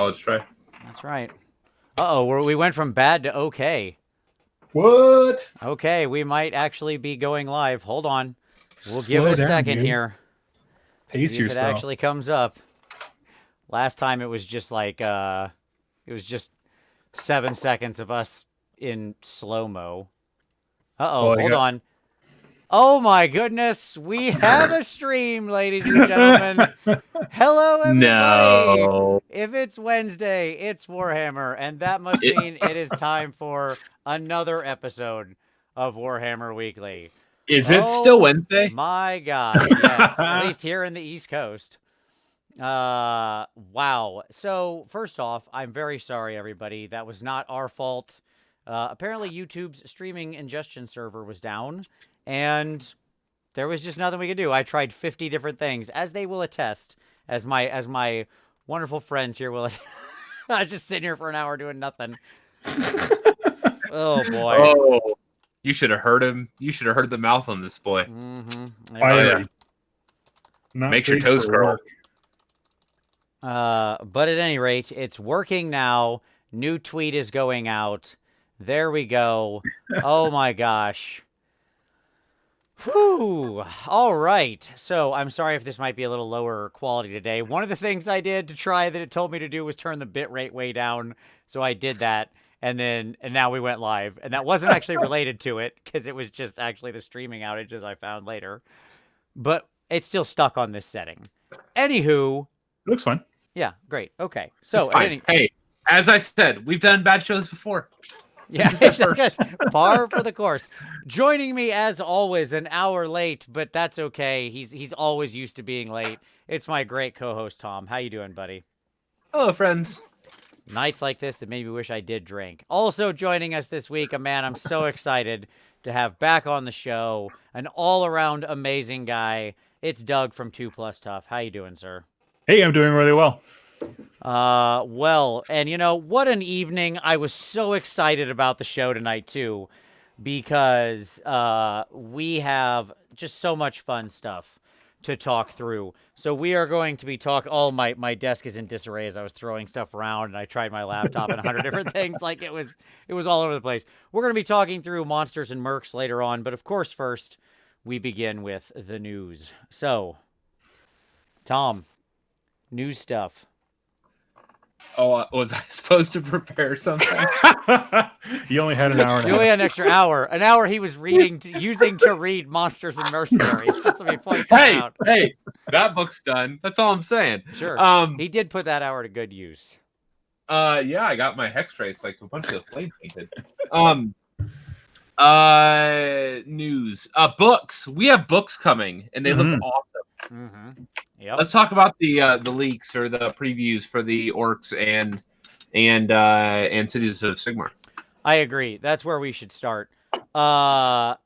college try. That's right. Uh-oh, we went from bad to okay. What? Okay, we might actually be going live. Hold on. We'll give Slow it a down, second dude. here. Pace See if it yourself. actually comes up. Last time it was just like, it was just 7 seconds of us in slow-mo. Uh-oh, hold on. Oh my goodness, we have a stream, ladies and gentlemen. Hello, everybody. No. If it's Wednesday, it's Warhammer, and that must mean it is time for another episode of Warhammer Weekly. Is it still Wednesday? My God, yes. At least here in the East Coast. Wow. So, first off, I'm very sorry, everybody. That was not our fault. Apparently, YouTube's streaming ingestion server was down, and there was just nothing we could do. I tried 50 different things, as they will attest, as my wonderful friends here will. I was just sitting here for an hour doing nothing. Oh boy! Oh, you should have heard him. You should have heard the mouth on this boy. Mm-hmm. Makes your toes curl. But at any rate, it's working now. New tweet is going out. There we go. Oh my gosh. Whew. All right. So I'm sorry if this might be a little lower quality today. One of the things I did to try that it told me to do was turn the bit rate way down. So I did that. And now we went live. And that wasn't actually related to it because it was just actually the streaming outages I found later. But it's still stuck on this setting. Anywho. It looks fine. Yeah, great. Okay. So, hey, as I said, we've done bad shows before. Yeah, par for the course. Joining me as always, an hour late, but that's okay. He's always used to being late. It's my great co-host Tom. How you doing, buddy? Hello, friends. Nights like this that made me wish I did drink. Also joining us this week, a man I'm so excited to have back on the show, an all-around amazing guy. It's Doug from 2 Plus Tough. How you doing, sir? Hey, I'm doing really well. Well, and you know, what an evening. I was so excited about the show tonight, too, because we have just so much fun stuff to talk through. So we are going to be talking. Oh, my desk is in disarray as I was throwing stuff around, and I tried my laptop and 100 different things. Like, it was all over the place. We're going to be talking through Monsters and Mercs later on, but of course, first, we begin with the news. So, Tom, news stuff. Oh, was I supposed to prepare something? You only had an hour. You only had an extra hour. An hour he was using to read Monsters and Mercenaries. Just let me point that out. Hey, that book's done. That's all I'm saying. Sure. He did put that hour to good use. Yeah, I got my hex trace like a bunch of flame painted. News. Books. We have books coming, and they look awesome. Mm-hmm. Yep. Let's talk about the leaks or the previews for the Orcs and Cities of Sigmar. I agree. That's where we should start. Beyond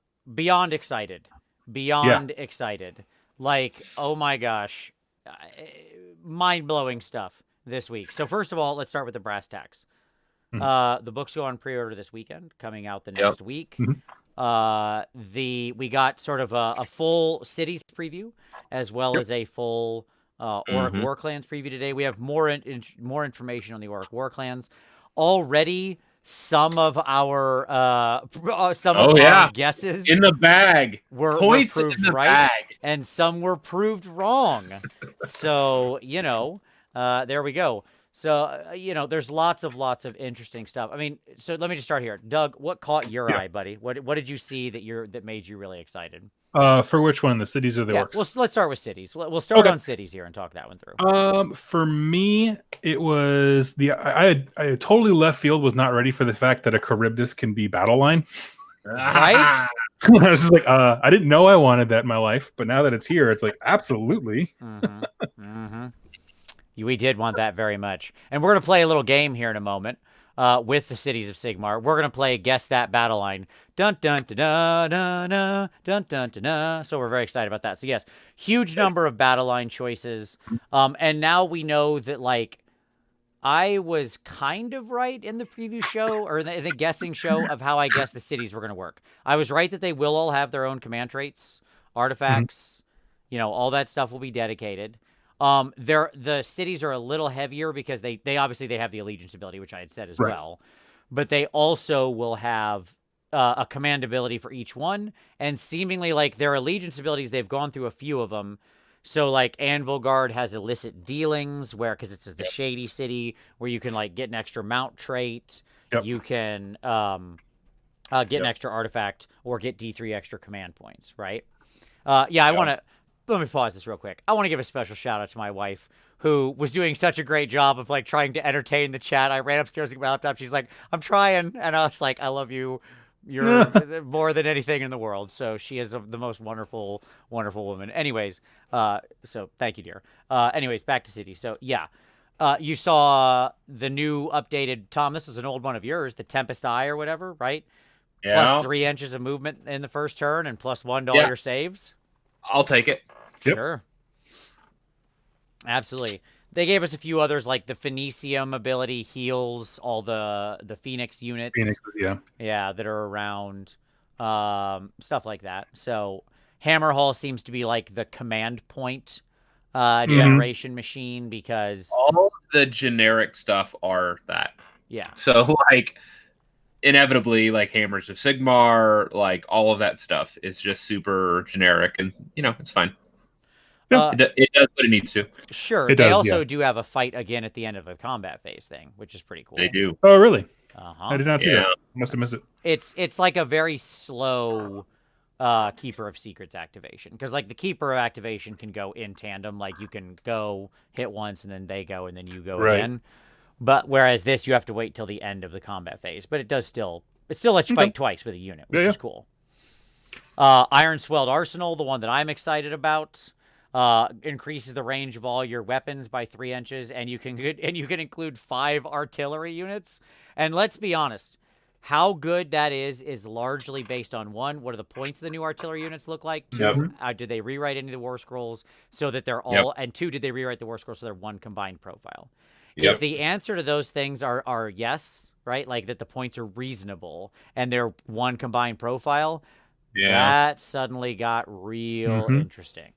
excited. Beyond excited. Like, oh my gosh. Mind-blowing stuff this week. So first of all, let's start with the brass tacks. The books go on pre-order this weekend, coming out the next week. We got sort of a full Cities preview, as well as a full Orc War Clans preview today. We have more information on the Orc War Clans. Already, some of our our guesses in the bag were proved right, and some were proved wrong. So there we go. So, there's lots of interesting stuff. I mean, so let me just start here. Doug, what caught your eye, buddy? What did you see that made you really excited? For which one, the Cities or the Orcs? Well, let's start with Cities. We'll start on Cities here and talk that one through. For me, it was I had totally left field, was not ready for the fact that a Charybdis can be battle line. Right? I was just like, I didn't know I wanted that in my life, but now that it's here, it's like, absolutely. We did want that very much. And we're going to play a little game here in a moment with the Cities of Sigmar. We're going to play Guess That Battle Line. Dun, dun, dun, dun, dun, dun, dun, dun, dun, dun. So we're very excited about that. So yes, huge number of battle line choices. And now we know that, like, I was kind of right in the preview show, or the guessing show, of how I guessed the cities were going to work. I was right that they will all have their own command traits, artifacts, all that stuff will be dedicated. The cities are a little heavier because they obviously they have the allegiance ability, which I had said as well, but they also will have a command ability for each one, and seemingly like their allegiance abilities, they've gone through a few of them. So like Anvil Guard has illicit dealings, where because it's the shady city where you can like get an extra mount trait, you can get an extra artifact or get D3 extra command points, right? I want to. Let me pause this real quick. I want to give a special shout out to my wife, who was doing such a great job of like trying to entertain the chat. I ran upstairs to get my laptop. She's like, "I'm trying," and I was like, "I love you. You're more than anything in the world." So she is the most wonderful, wonderful woman. Anyways, so thank you, dear. Anyways, back to City. So yeah, you saw the new updated Tom. This is an old one of yours, the Tempest Eye or whatever, right? Yeah. Plus 3 inches of movement in the first turn and plus 1 to all your saves. I'll take it. Sure. Absolutely. They gave us a few others, like the Phoenicium ability heals all the Phoenix units. Yeah, that are around. Stuff like that. So Hammer Hall seems to be like the command point generation machine, because all the generic stuff are that. Yeah. So like inevitably, like Hammers of Sigmar, like all of that stuff is just super generic, and it's fine. It does what it needs to. Sure. They also do have a fight again at the end of a combat phase thing, which is pretty cool. They do. Oh, really? Uh-huh. I did not see that. Must have missed it. It's like a very slow Keeper of Secrets activation, because like the Keeper of activation can go in tandem. Like you can go hit once and then they go and then you go again. But whereas this, you have to wait till the end of the combat phase. But it still lets you fight twice with a unit, which is cool. Iron Swelled Arsenal, the one that I'm excited about. Increases the range of all your weapons by 3 inches, and you can include 5 artillery units. And let's be honest, how good that is largely based on, 1, what are the points of the new artillery units look like? 2, did they rewrite any of the War Scrolls so that they're all, and 2, did they rewrite the War Scrolls so they're one combined profile? If the answer to those things are yes, right, like that the points are reasonable and they're one combined profile, that suddenly got real interesting.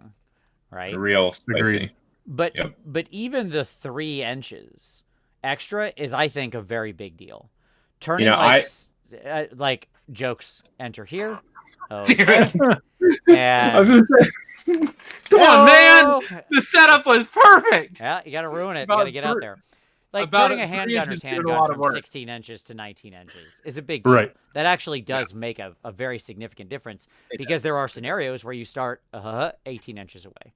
Right? Real spicy. But even the 3 inches extra is, I think, a very big deal. Turning like jokes enter here. Okay. And I was gonna say, come on, man! The setup was perfect. Yeah, you got to ruin it. You got to get out there. Like turning a handgunner's handgun from 16 inches to 19 inches is a big deal. Right. That actually does make a very significant difference, because there are scenarios where you start 18 inches away.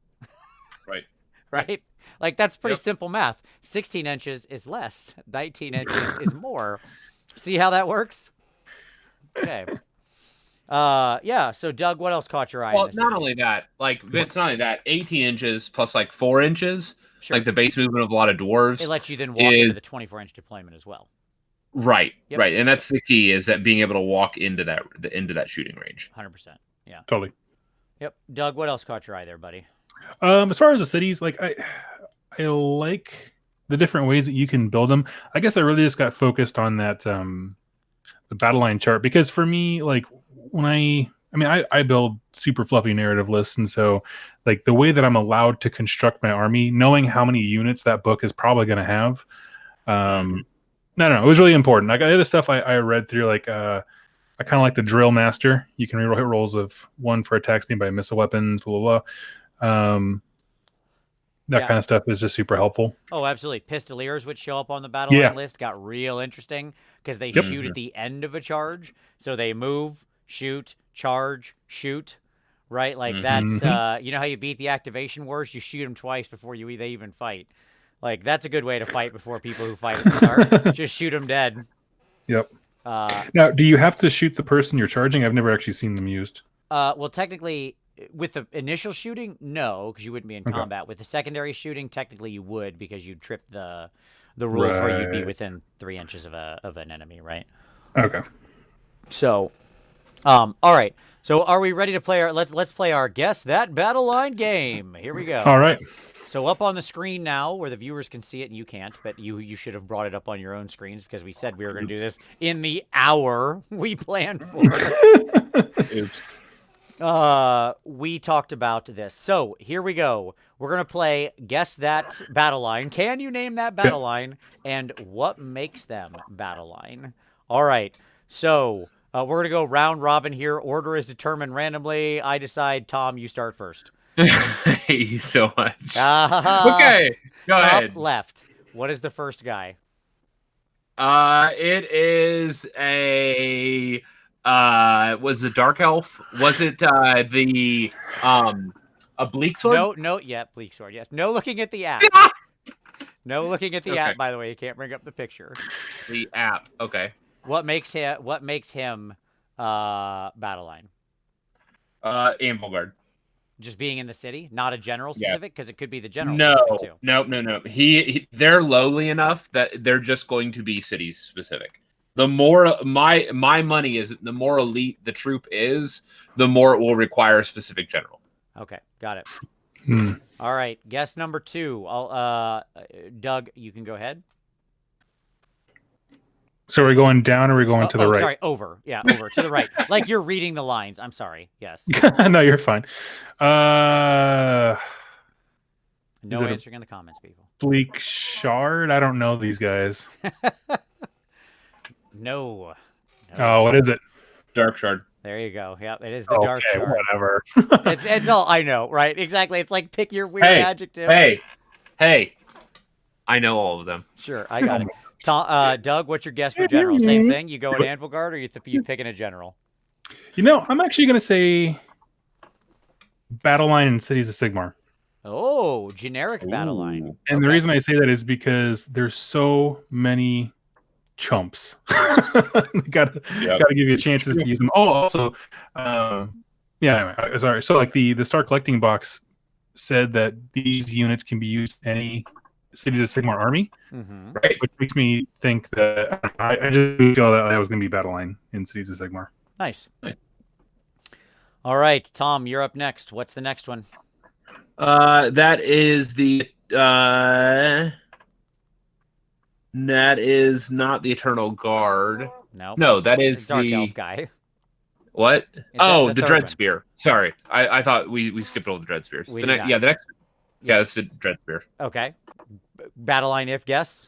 Right? Like, that's pretty simple math. 16 inches is less. 19 inches is more. See how that works? Okay. So, Doug, what else caught your eye? Well, not only that, like, Vince, not only that, 18 inches plus, like, 4 inches, like the base movement of a lot of dwarves. It lets you then walk into the 24-inch deployment as well. Right, right. And that's the key, is that being able to walk into that shooting range. 100%. Yeah. Totally. Yep. Doug, what else caught your eye there, buddy? As far as the cities, like I like the different ways that you can build them. I guess I really just got focused on that the battle line chart, because for me, like when I build super fluffy narrative lists, and so like the way that I'm allowed to construct my army, knowing how many units that book is probably going to have, it was really important. Like the other stuff I read through, like I kind of like the Drill Master. You can reroll hit rolls of 1 for attack speed by missile weapons, blah blah blah. That kind of stuff is just super helpful. Oh, absolutely. Pistoliers, which show up on the battle line list, got real interesting because they shoot at the end of a charge. So they move, shoot, charge, shoot, right? Like that's, you know how you beat the activation wars? You shoot them twice before they even fight. Like that's a good way to fight before people who fight at the start. Just shoot them dead. Yep. Now, do you have to shoot the person you're charging? I've never actually seen them used. Well, technically, with the initial shooting, no, because you wouldn't be in combat. With the secondary shooting, technically you would, because you'd trip the rules where you'd be within 3 inches of an enemy, right? Okay. So, all right. So, are we ready to play let's play our Guess That Battle Line game. Here we go. All right. So up on the screen now, where the viewers can see it and you can't, but you should have brought it up on your own screens, because we said we were going to do this in the hour we planned for. Oops. We talked about this. So here we go. We're gonna play Guess That Battle Line. Can you name that battle line? And what makes them battle line? All right. So we're gonna go round robin here. Order is determined randomly. I decide. Tom, you start first. Thank you so much. Ah, Okay, go top ahead. left. What is the first guy? It is a was the dark elf? Was it the a bleak sword? No, yeah, bleak sword. Yes. No looking at the app. No looking at the Okay. app. By the way, you can't bring up the picture. The app. Okay. What makes him battle line? Anvil guard. Just being in the city, not a general specific, because it could be the general No, specific too. no. They're lowly enough that they're just going to be city specific. The more my money is, the more elite the troop is, the more it will require a specific general. Okay, got it. Hmm. All right, guess number 2. Doug, you can go ahead. So are we going down or are we going to the right? Sorry, over. Yeah, over to the right. Like you're reading the lines. I'm sorry. Yes. No, you're fine. No answering in the comments, people. Bleak Shard? I don't know these guys. No. Oh, what is it? Dark shard. There you go. Yep, it is the dark shard. Whatever. It's all I know, right? Exactly. It's like pick your weird adjective. Hey. I know all of them. Sure, I got it. Doug, what's your guess for general? Same thing? You go in Anvil Guard, or you picking a general? I'm actually going to say Battle Line and Cities of Sigmar. Oh, generic battle line. And the reason I say that is because there's so many chumps. Gotta give you chances to use them. Oh, also, sorry. So like the Star Collecting box said that these units can be used in any Cities of Sigmar army, right? Which makes me think that I just feel that was going to be battle line in Cities of Sigmar. Nice. All right, Tom, you're up next. What's the next one? That is not the Eternal Guard. No, that is the Dark the Elf guy. What? The Dread one. Spear. Sorry, I thought we skipped all the Dread Spears. The next. Yeah, that's the Dread Spear. Okay. Battle line if guessed?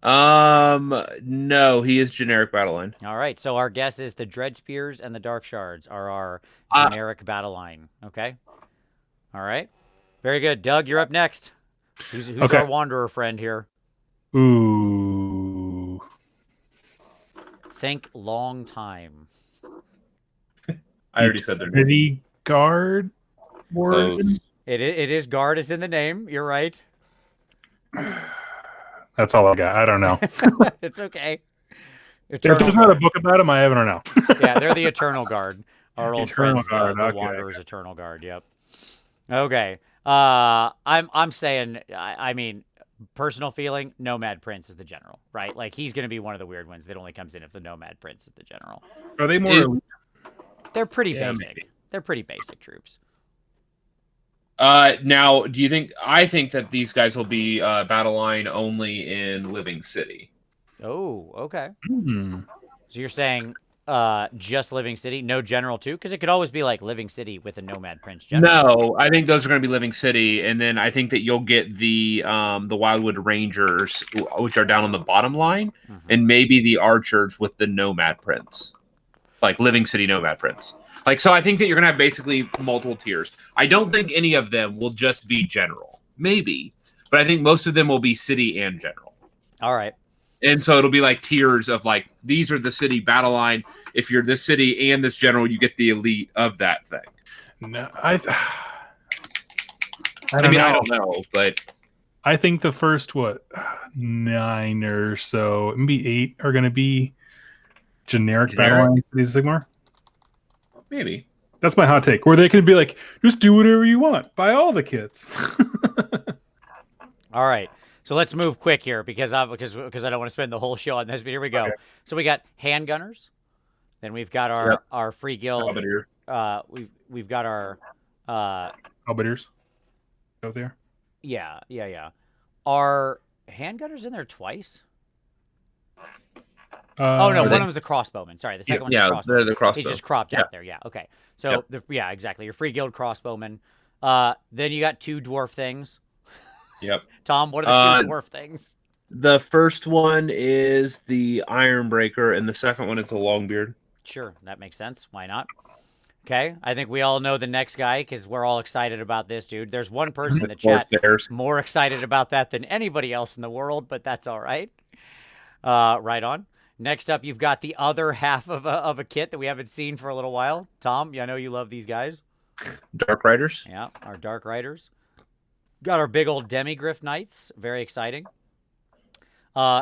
No, he is generic battle line. All right, so our guess is the Dread Spears and the Dark Shards are our generic battle line. Okay. All right. Very good. Doug, you're up next. Who's our wanderer friend here? Ooh. Think long time. I already said their name. City Guard? It is guard. It's in the name. You're right. That's all I got. I don't know. It's okay. If there's not a book about them, I haven't know. Yeah, they're the Eternal Guard. Our old friends, the Wanderer's Eternal Guard. Yep. Okay. I'm saying. I mean, personal feeling. Nomad Prince is the general, right? Like he's going to be one of the weird ones that only comes in if the Nomad Prince is the general. Are they more? They're pretty basic. Maybe. They're pretty basic troops. Now, do you think? I think that these guys will be battle line only in Living City. Oh, okay. Hmm. So you're saying just Living City, no general too? Because it could always be like Living City with a Nomad Prince general. No, I think those are going to be Living City, and then I think that you'll get the Wildwood Rangers, which are down on the bottom line, and maybe the Archers with the Nomad Prince, like Living City Nomad Prince. Like, so I think that you're going to have basically multiple tiers. I don't think any of them will just be general. Maybe. But I think most of them will be city and general. All right. And so it'll be like tiers of like, these are the city battle line. If you're this city and this general, you get the elite of that thing. No, I don't know, but I think the first 9 or so, maybe 8 are going to be generic battle line for these Sigmar. Maybe. That's my hot take. Where they can be like, just do whatever you want. Buy all the kits. All right. So let's move quick here because I don't want to spend the whole show on this. But here we go. Okay. So we got handgunners. Then we've got our free guild. We've got our halberdiers out there. Yeah. Are handgunners in there twice? Oh no, Are one they- of them's the crossbowman. Sorry, the second one's Yeah, the crossbowman. the crossbow. He's just cropped Yeah. out there. Yeah. Okay. So yeah, exactly. Your free guild crossbowman. Then you got 2 dwarf things. Yep. Tom, what are the 2 dwarf things? The first one is the Ironbreaker, and the second one is the Longbeard. Sure, that makes sense. Why not? Okay, I think we all know the next guy because we're all excited about this, dude. There's one person in the chat Corsairs. more excited about that than anybody else in the world, but that's all right. Right on. Next up, you've got the other half of a kit that we haven't seen for a little while. Tom, I know you love these guys. Dark Riders. Yeah, our Dark Riders. Got our big old Demigryph Knights. Very exciting.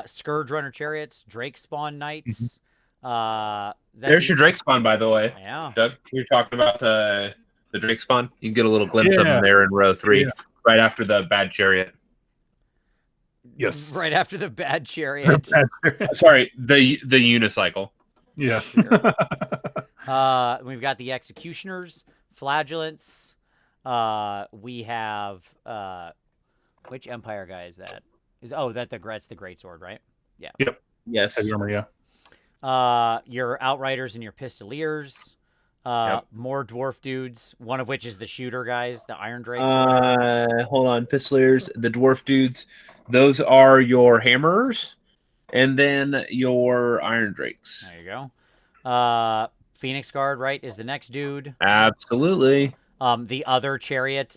Scourge Runner Chariots, Drake Spawn Knights. There's your Drake spawn, by the way. Yeah. Doug, we were talking about the Drake spawn. You can get a little glimpse of them there in row 3, right after the bad chariot. Yes. Right after the bad chariot. Sorry, the unicycle. Yes. Sure. We've got the Executioners, Flagellants. We have which Empire guy is that? That's the Greatsword, right? Yeah. Yep. Yes. Heavy armor, yeah. Your Outriders and your Pistoliers. More dwarf dudes, one of which is the shooter guys, the Iron Drakes. Hold on, Pistoliers, the dwarf dudes. Those are your hammerers, and then your Iron Drakes. There you go. Phoenix Guard, right, is the next dude. Absolutely. The other chariot.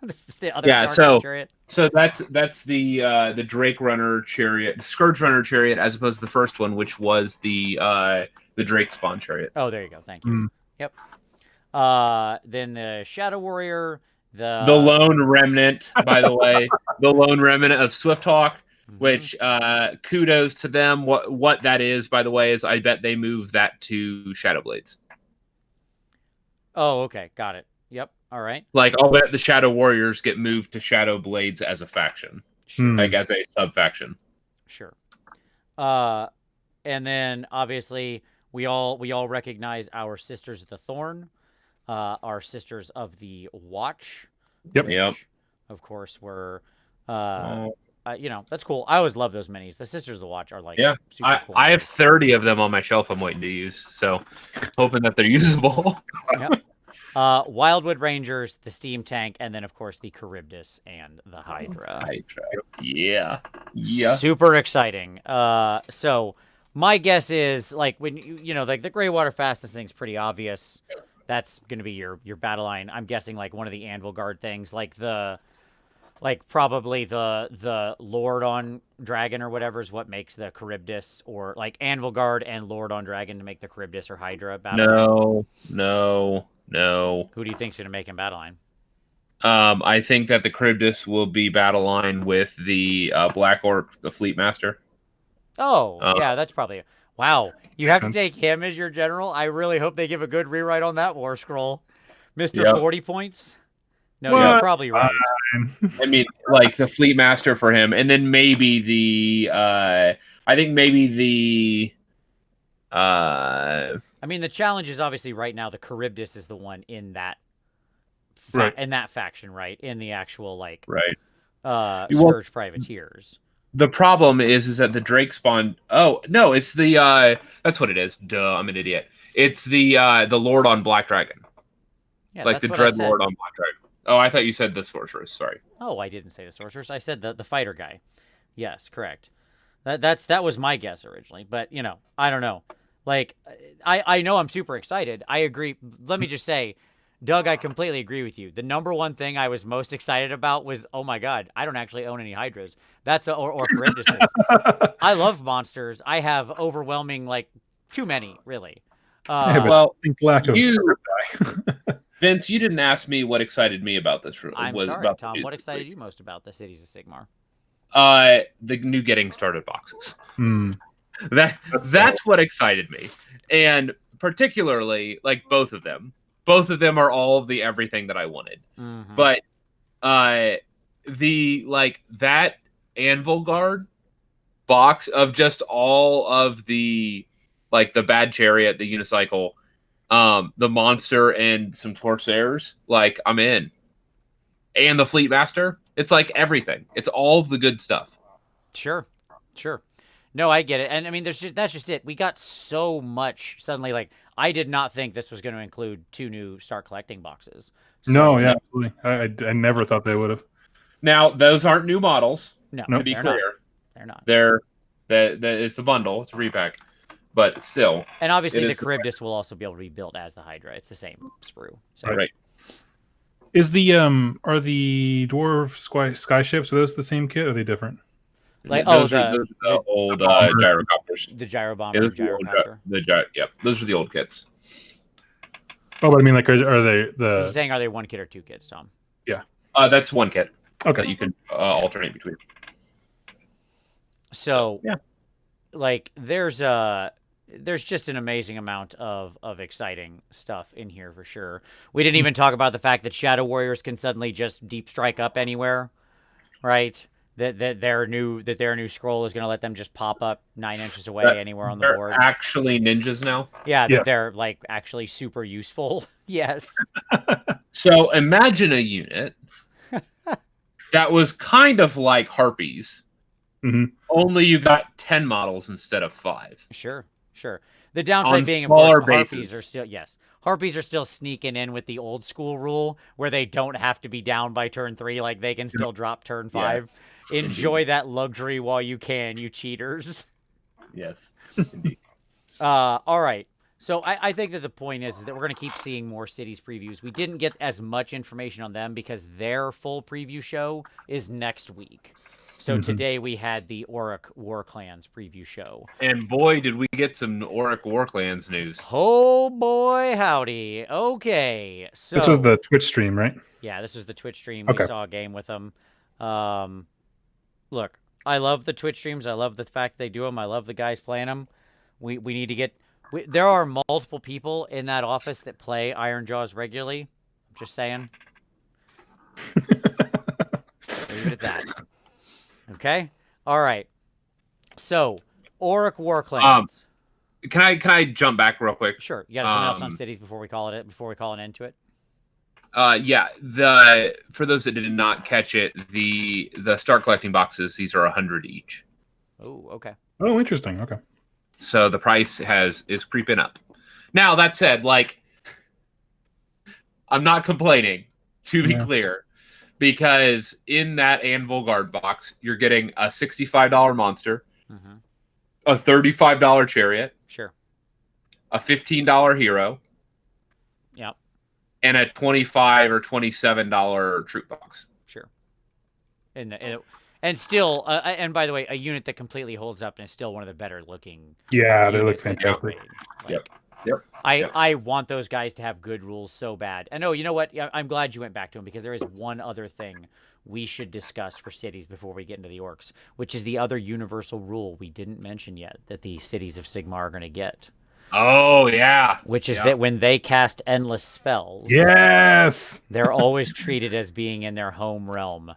This is the other chariot. So that's the Drake Runner chariot, the Scourge Runner chariot, as opposed to the first one, which was the Drake Spawn chariot. Oh, there you go. Thank you. Yep. Then the Shadow Warrior, the Lone Remnant, by the way, the Lone Remnant of Swifthawk, which kudos to them. What that is, by the way, is I bet they move that to Shadowblades. Oh, okay, got it. Yep. All right. Like, I'll bet the Shadow Warriors get moved to Shadowblades as a faction, like as a sub faction. Sure. And then obviously we all recognize our Sisters of the Thorn, our Sisters of the Watch. Yep. Which, of course, were that's cool. I always love those minis. The Sisters of the Watch are like super cool. I have 30 of them on my shelf I'm waiting to use, so hoping that they're usable. Yep. Wildwood Rangers, the Steam Tank, and then of course the Charybdis and the Hydra. Yeah. Super exciting. So my guess is like when like the Greywater Fastness thing's pretty obvious. That's gonna be your battle line. I'm guessing like one of the Anvil Guard things, probably the Lord on Dragon or whatever is what makes the Charybdis, or like Anvil Guard and Lord on Dragon to make the Charybdis or Hydra battle line. No. Who do you think's gonna make him battle line? I think that the Charybdis will be battle line with the Black Orc, the Fleet Master. Oh, yeah, that's probably... Wow, you have to take him as your general? I really hope they give a good rewrite on that War Scroll. Mr. 40 points? No, you're probably right. I mean, like, the Fleet Master for him, and then maybe the... I think maybe the... I mean, the challenge is obviously right now the Charybdis is the one in that in that faction, right? In the actual, like... Right. Scourge Privateers. The problem is that the Drake spawn... Oh, no, it's the... that's what it is. Duh, I'm an idiot. It's the Lord on Black Dragon. Yeah, like the Dread Lord on Black Dragon. Oh, I thought you said the Sorceress. Sorry. Oh, I didn't say the Sorceress. I said the fighter guy. Yes, correct. That was my guess originally. But, I don't know. Like, I know I'm super excited. I agree. Let me just say... Doug, I completely agree with you. The number one thing I was most excited about was, oh my god, I don't actually own any Hydras. Or Charybdises. I love monsters. I have overwhelming, too many, really. Vince, you didn't ask me what excited me about this. I'm sorry, Tom. What excited you most about the Cities of Sigmar? The new getting started boxes. That's what excited me, and particularly both of them. Both of them are all of the everything that I wanted. Mm-hmm. But that Anvil Guard box of just all of the the bad chariot, the unicycle, the monster, and some Corsairs, I'm in. And the Fleet Master. It's everything. It's all of the good stuff. Sure. No, I get it. And I mean, that's just it. We got so much suddenly. Like, I did not think this was going to include 2 new Start Collecting boxes. So, No, yeah, absolutely. I never thought they would have. Now, those aren't new models. No, To be they're clear, not. They're not. they're it's a bundle. It's a repack, but still. And obviously, the is Charybdis will also be able to be built as the Hydra. It's the same sprue. So. right. Is the are the dwarf sky ships, are those the same kit? Or are they different? Like, those are the old gyrocopters. the gyro bomber, Yeah, and gyrocopter. Yep, those are the old kits. Oh, but I mean, like, are they the? He's saying, are they 1 kit or 2 kits, Tom? Yeah. That's 1 kit. Okay. That you can alternate between. So, yeah, like, there's just an amazing amount of exciting stuff in here for sure. We didn't even talk about the fact that Shadow Warriors can suddenly just deep strike up anywhere, right? That their new scroll is going to let them just pop up 9 inches away anywhere on the board. They're actually ninjas now. Yeah, that they're like actually super useful. Yes. So imagine a unit that was kind of like Harpies. Mm-hmm. Only you got 10 models instead of 5. Sure. The downside being, of course, Harpies are still sneaking in with the old school rule where they don't have to be down by turn 3. Like, they can still drop turn 5. Yes. Enjoy that luxury while you can, you cheaters. Yes. All right. So I think that the point is that we're going to keep seeing more Cities previews. We didn't get as much information on them because their full preview show is next week. So today we had the Orruk War Clans preview show. And boy, did we get some Orruk War Clans news. Oh boy, howdy. Okay, so... This was the Twitch stream, right? Yeah, this is the Twitch stream. Okay. We saw a game with them. Look, I love the Twitch streams. I love the fact they do them. I love the guys playing them. We need to get... there are multiple people in that office that play Iron Jaws regularly. I'm just saying. Leave it at that. Okay. All right. So, Orruk War Clans. Can I jump back real quick? Sure. You got something else on Cities before we call an end to it? Yeah. For those that did not catch it, the Start Collecting boxes, these are 100 each. Oh, okay. Oh, interesting. Okay. So the price is creeping up. Now that said, like, I'm not complaining, to be clear. Because in that Anvil Guard box, you're getting a $65 monster, a $35 chariot, sure, a $15 hero, yep, and a $25 or $27 troop box. Sure. And still, and by the way, a unit that completely holds up and is still one of the better looking. Yeah, they look fantastic. Yep. I want those guys to have good rules so bad. And you know what? I'm glad you went back to them because there is one other thing we should discuss for Cities before we get into the Orcs, which is the other universal rule we didn't mention yet that the Cities of Sigmar are going to get. Oh, yeah. Which is that when they cast endless spells, yes, they're always treated as being in their home realm.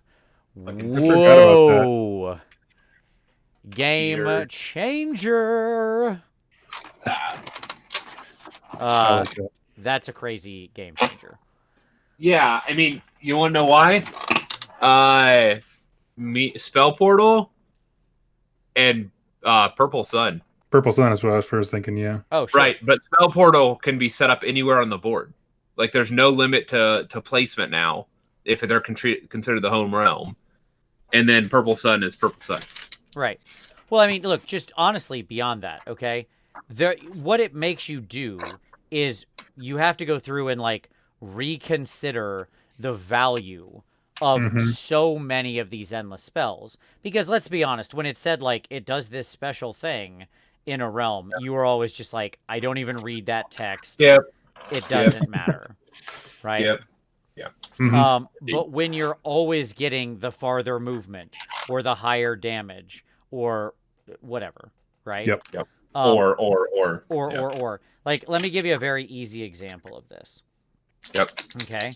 Whoa. Game changer. That's a crazy game changer. Yeah, I mean, you want to know why? Spell Portal and Purple Sun. Purple Sun is what I was first thinking, yeah. Oh, sure. Right, but Spell Portal can be set up anywhere on the board. Like, there's no limit to placement now if they're considered the home realm. And then Purple Sun is Purple Sun. Right. Well, I mean, look, just honestly, beyond that, okay? What it makes you do is you have to go through and, like, reconsider the value of so many of these endless spells. Because let's be honest, when it said, like, it does this special thing in a realm, you were always just like, I don't even read that text. Yep. It doesn't matter. Right? Yep. Yeah. But when you're always getting the farther movement or the higher damage or whatever, right? Yep. Or. Like, let me give you a very easy example of this. Yep. Okay.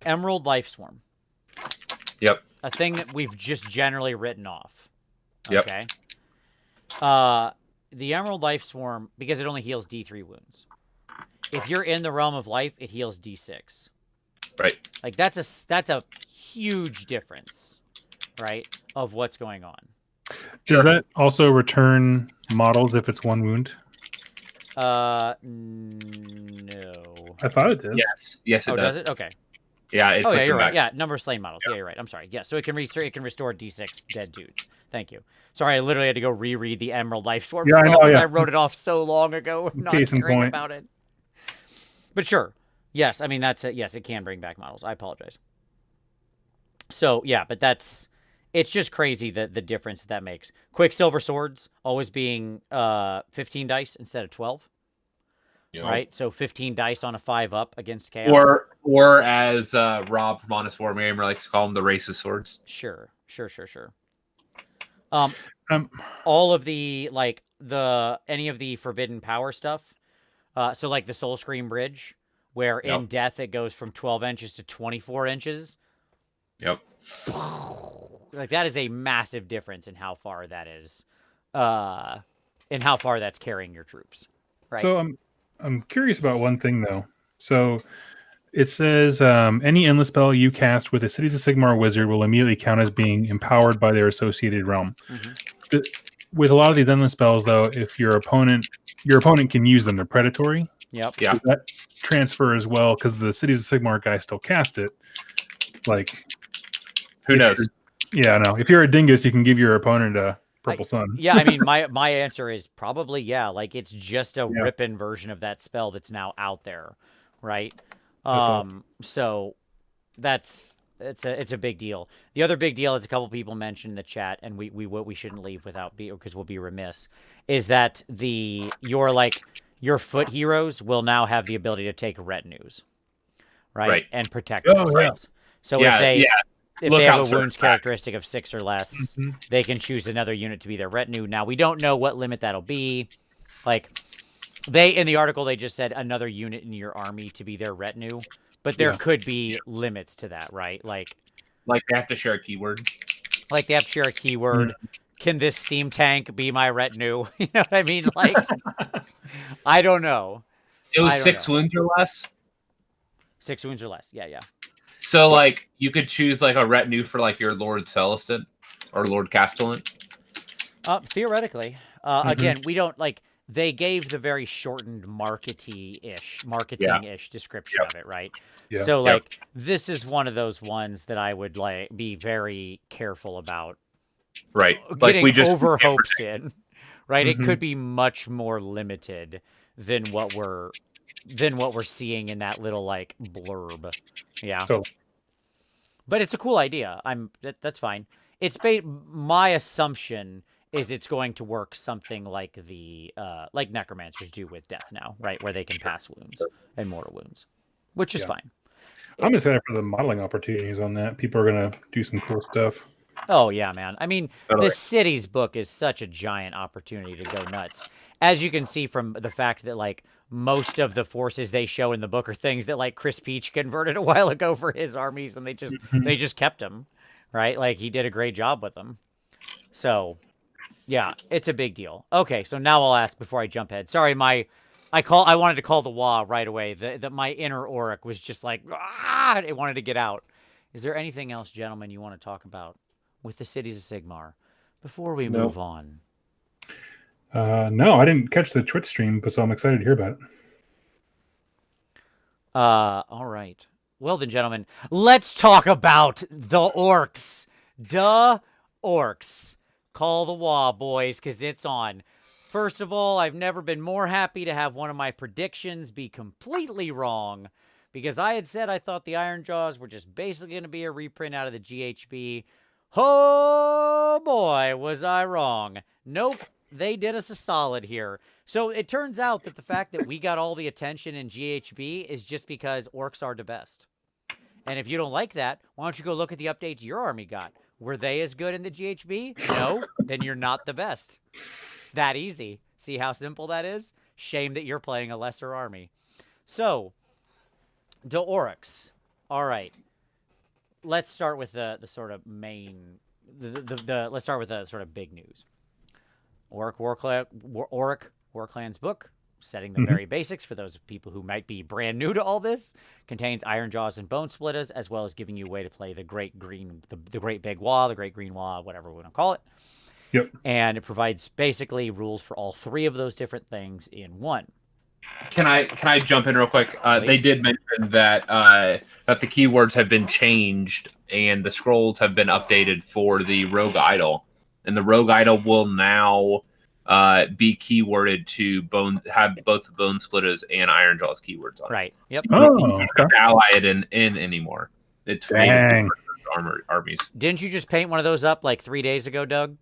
Emerald Lifeswarm. Yep. A thing that we've just generally written off. Yep. Okay. The Emerald Lifeswarm, because it only heals D3 wounds. If you're in the realm of life, it heals D6. Right. Like, that's a huge difference, right, of what's going on. Does Sure. that also return models if it's one wound? No. I thought it did. Yes, it Oh, does. does it? Okay. Yeah, it Oh yeah, puts you're them right. back. Yeah, number of slain models. Yeah, you're right. I'm sorry. Yeah, so it can restore D6 dead dudes. Thank you. Sorry, I literally had to go reread the Emerald Life Swarm Yeah, I spell know, because yeah. I wrote it off so long ago, not Case in caring point. about it. But sure, yes. I mean that's it. Yes, it can bring back models. I apologize. So yeah, but it's just crazy the difference that makes. Quicksilver swords always being 15 dice instead of 12. Yep. Right, so 15 dice on a 5-up against chaos. Or as Rob from Honest Warhammer likes to call them, the racist swords. Sure. Um, All of the any of the forbidden power stuff. So like the Soul Scream Bridge, where in death it goes from 12 inches to 24 inches. Yep. Like that is a massive difference in how far that is, in how far that's carrying your troops. Right. So I'm curious about one thing though. So it says any endless spell you cast with a Cities of Sigmar wizard will immediately count as being empowered by their associated realm. With a lot of these endless spells, though, if your opponent can use them, they're predatory. Yep. Yeah. Does that transfer as well? Because the Cities of Sigmar guy still cast it. Like, Who knows? Yeah, no. If you're a dingus, you can give your opponent a purple sun. Yeah, I mean, my answer is probably yeah. Like it's just a rip-in version of that spell that's now out there, right? So it's a big deal. The other big deal is a couple people mentioned in the chat, and we shouldn't leave without because we'll be remiss. Is that your foot heroes will now have the ability to take retinues, right? And protect themselves. So if they have a wounds characteristic of 6 or less, they can choose another unit to be their retinue. Now, we don't know what limit that'll be. Like, in the article, they just said another unit in your army to be their retinue. But there could be limits to that, right? Like they have to share a keyword. Like, they have to share a keyword. Can this steam tank be my retinue? You know what I mean? Like, I don't know. It was 6 wounds or less? 6 wounds or less, yeah. So, like, you could choose, like, a retinue for, like, your Lord Celestin or Lord Castellan? Theoretically. Again, we don't, like, they gave the very shortened marketing-ish description of it, right? Yeah. So, like, this is one of those ones that I would, like, be very careful about. Right. Like, we just over hopes in, right? It could be much more limited than what we're seeing in that little like blurb. Yeah. Cool. But it's a cool idea. That's fine. It's my assumption is it's going to work something like the like necromancers do with death now, right? Where they can pass wounds and mortal wounds, which is fine. I'm excited for the modeling opportunities on that. People are gonna do some cool stuff. Oh yeah, man. I mean, the Cities book is such a giant opportunity to go nuts. As you can see from the fact that like most of the forces they show in the book are things that like Chris Peach converted a while ago for his armies, and they just kept them, right? Like he did a great job with them. So, yeah, it's a big deal. Okay, so now I'll ask before I jump ahead. Sorry, I wanted to call the WA right away. That my inner Orruk was just like it wanted to get out. Is there anything else, gentlemen, you want to talk about with the Cities of Sigmar before we move on? No, I didn't catch the Twitch stream, so I'm excited to hear about it. All right. Well then, gentlemen, let's talk about the orcs. Duh, orcs. Call the WA, boys, because it's on. First of all, I've never been more happy to have one of my predictions be completely wrong, because I had said I thought the Iron Jaws were just basically going to be a reprint out of the GHB. Oh boy, was I wrong. Nope, they did us a solid here. So it turns out that the fact that we got all the attention in GHB is just because orcs are the best. And if you don't like that, why don't you go look at the updates your army got? Were they as good in the GHB? No, then you're not the best. It's that easy. See how simple that is? Shame that you're playing a lesser army. So, the Orruks. All right. Let's start with the sort of main, let's start with the sort of big news. Orruk Warclan's book, setting the very basics for those people who might be brand new to all this, contains Iron Jaws and Bone Splitters, as well as giving you a way to play the Great Green, the Great Big Wah, the Great Green Wah, whatever we want to call it. Yep. And it provides basically rules for all 3 of those different things in one. Can I jump in real quick? They Please. did mention that that the keywords have been changed and the scrolls have been updated for the Rogue Idol, and the Rogue Idol will now be keyworded to have both the Bone Splitters and Iron Jaws keywords on it. Right. Yep. So you don't have to ally it in anymore. It's Dang. armies. Didn't you just paint one of those up like 3 days ago, Doug?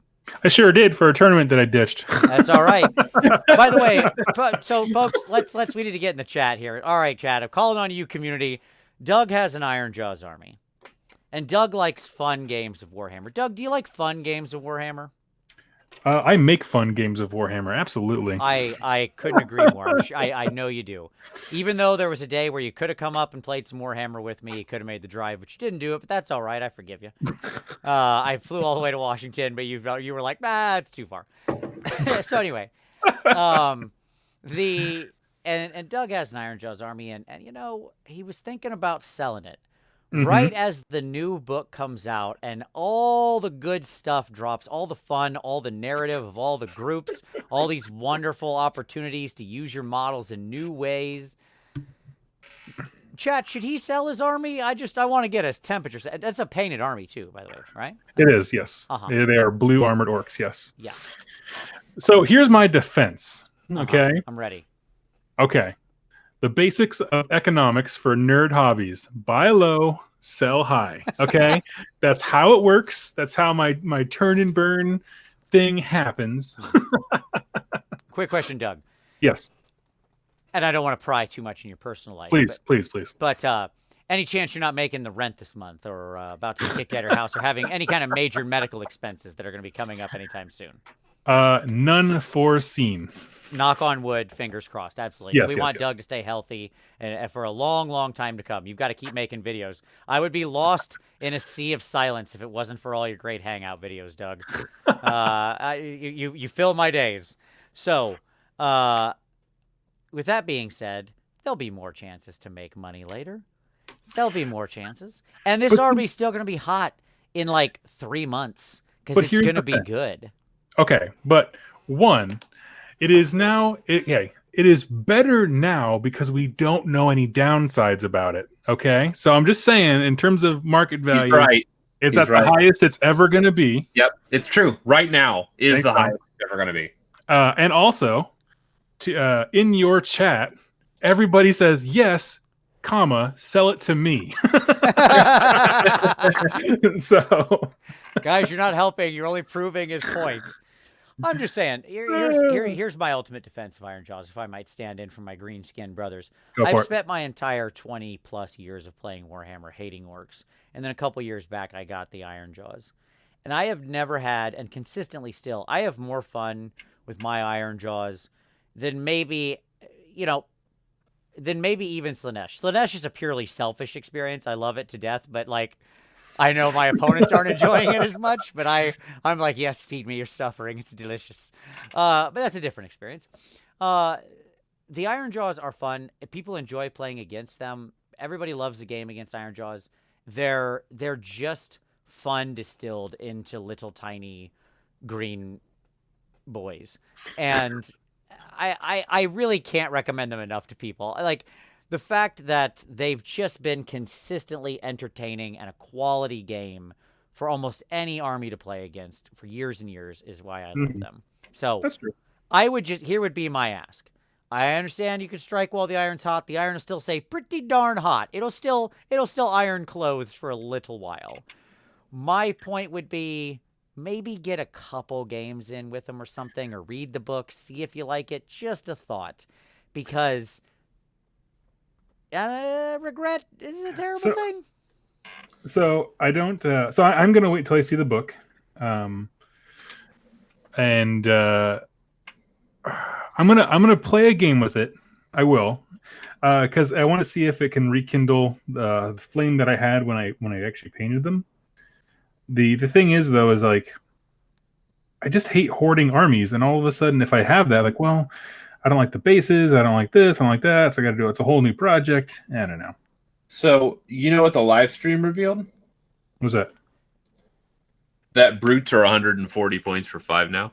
I sure did for a tournament that I ditched. That's all right. By the way, so folks, we need to get in the chat here. All right, chat. I'm calling on you, community. Doug has an Iron Jaws army, and Doug likes fun games of Warhammer. Doug, do you like fun games of Warhammer? I make fun games of Warhammer, absolutely. I couldn't agree more. I know you do. Even though there was a day where you could have come up and played some Warhammer with me, you could have made the drive, but you didn't do it. But that's all right. I forgive you. I flew all the way to Washington, but you were like, nah, it's too far. So anyway, and Doug has an Iron Jaws army, and you know, he was thinking about selling it. Right as the new book comes out and all the good stuff drops, all the fun, all the narrative of all the groups, all these wonderful opportunities to use your models in new ways. Chat, should he sell his army? I want to get his temperature. That's a painted army too, by the way, right? It is, yes. They are blue armored orcs, yes. Yeah. So here's my defense, okay? I'm ready. Okay. The basics of economics for nerd hobbies. Buy low, sell high. Okay? That's how it works. That's how my turn and burn thing happens. Quick question, Doug. Yes. And I don't want to pry too much in your personal life. Please. But any chance you're not making the rent this month or about to be kicked out of your house or having any kind of major medical expenses that are going to be coming up anytime soon? None foreseen. Knock on wood, fingers crossed. Absolutely. Yes, we want Doug to stay healthy and for a long, long time to come. You've got to keep making videos. I would be lost in a sea of silence if it wasn't for all your great Hangout videos, Doug. You fill my days. So, with that being said, there'll be more chances to make money later. There'll be more chances. And this army's still going to be hot in like 3 months because it's going to be good. Okay, but one... It is now. It is better now because we don't know any downsides about it. Okay, so I'm just saying, in terms of market value, He's right. It's at the highest it's ever going to be. Yep, it's true. Right now is the highest it's ever going to be. And also, in your chat, everybody says yes, comma, sell it to me. So, guys, you're not helping. You're only proving his point. I'm just saying, here's my ultimate defense of Iron Jaws, if I might stand in for my green-skinned brothers. I've spent my entire 20-plus years of playing Warhammer hating orcs, and then a couple years back, I got the Iron Jaws. And I have never had, and consistently still, I have more fun with my Iron Jaws than maybe, even Slaanesh. Slaanesh is a purely selfish experience. I love it to death, but, like... I know my opponents aren't enjoying it as much, but I'm like, yes, feed me your suffering. It's delicious. But that's a different experience. The Iron Jaws are fun. People enjoy playing against them. Everybody loves the game against Iron Jaws. They're just fun distilled into little tiny green boys. And I really can't recommend them enough to people. Like, the fact that they've just been consistently entertaining and a quality game for almost any army to play against for years and years is why I love them. So that's true. Here would be my ask. I understand you can strike while the iron's hot. The iron will still say pretty darn hot. It'll still iron clothes for a little while. My point would be maybe get a couple games in with them or something, or read the book, see if you like it. Just a thought, because regret is a terrible thing. So I don't. So I'm going to wait till I see the book, and I'm gonna play a game with it. I will, because I want to see if it can rekindle the flame that I had when I actually painted them. The thing is, though, is like I just hate hoarding armies, and all of a sudden, if I have that, like, well, I don't like the bases, I don't like this, I don't like that, so I got to do it's a whole new project. I don't know. So you know what the live stream revealed? What was that? that brutes are 140 points for 5 now.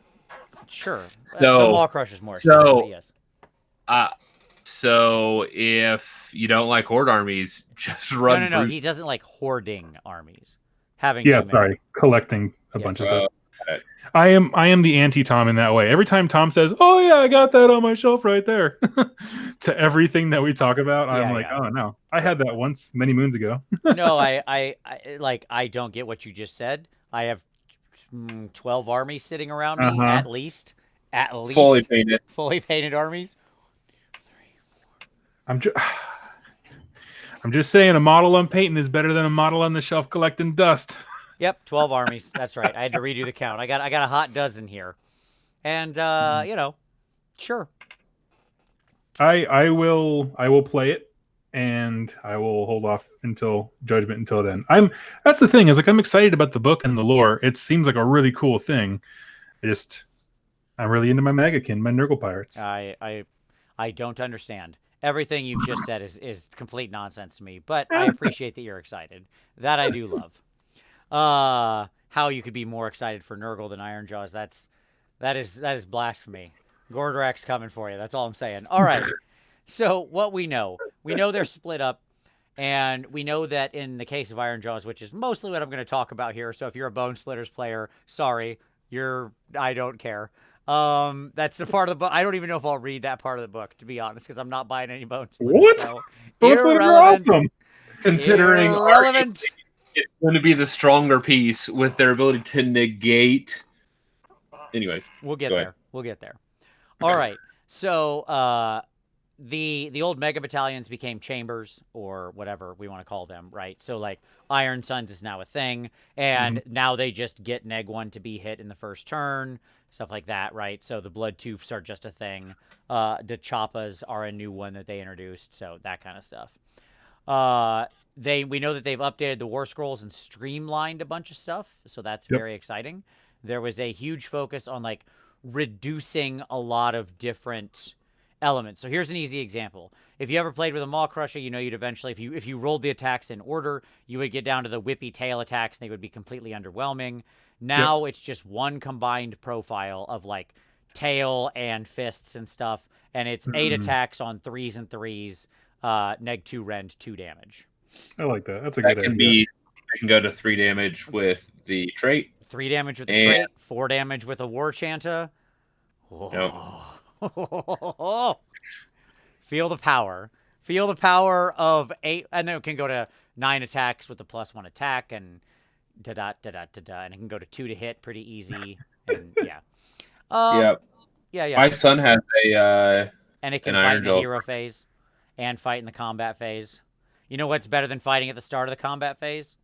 Sure. So- the Maw Crusher's more expensive, but yes. So if you don't like horde armies, just run. No. brute. He doesn't like hoarding armies. Having Yeah, too many. sorry, collecting a Yeah. bunch of stuff. Okay. I am the anti-Tom in that way. Every time Tom says, "Oh yeah, I got that on my shelf right there," to everything that we talk about, I'm Yeah, like, yeah. "Oh no, I had that once many moons ago." No, I don't get what you just said. I have 12 armies sitting around me Uh-huh. at least. Fully painted. Fully painted armies. I'm just saying, a model I'm painting is better than a model on the shelf collecting dust. Yep, 12 armies. That's right. I had to redo the count. I got a hot dozen here. And sure. I will play it, and I will hold off until judgment until then. That's the thing, is like I'm excited about the book and the lore. It seems like a really cool thing. I'm really into my Magakin, my Nurgle pirates. I don't understand. Everything you've just said is complete nonsense to me, but I appreciate that you're excited. That I do love. How you could be more excited for Nurgle than Ironjaws, that is blasphemy. Gordrak's coming for you. That's all I'm saying. All right. So what we know they're split up, and we know that in the case of Ironjaws, which is mostly what I'm going to talk about here. So if you're a Bone Splitters player, sorry, I don't care. That's the part of the book. I don't even know if I'll read that part of the book, to be honest, because I'm not buying any Bone Splitters. What? So Bone Splitters are awesome. Considering irrelevant. it's going to be the stronger piece with their ability to negate. Anyways, We'll get go there. ahead. We'll get there. All right. So the old mega battalions became chambers, or whatever we want to call them, right? So like Iron Suns is now a thing, and now they just get neg 1 to be hit in the first turn, stuff like that, right? So the Blood Tooths are just a thing. The Choppas are a new one that they introduced, so that kind of stuff. We know that they've updated the War Scrolls and streamlined a bunch of stuff, so that's very exciting. There was a huge focus on like reducing a lot of different elements. So here's an easy example. If you ever played with a Maw Crusher, you know you'd eventually, if you rolled the attacks in order, you would get down to the whippy tail attacks, and they would be completely underwhelming. Now it's just one combined profile of like tail and fists and stuff, and it's 8 attacks on 3s and 3s, neg 2 rend 2 damage. I like that. That's a good That idea. can go to 3 damage with the trait. 3 damage with the trait, 4 damage with a War Chanta. Oh. Feel the power. Feel the power of 8, and then it can go to 9 attacks with the +1 attack, and and it can go to 2 to hit pretty easy, and yeah. My son has And it can an fight Iron in the Jaw. hero phase and fight in the combat phase. You know what's better than fighting at the start of the combat phase?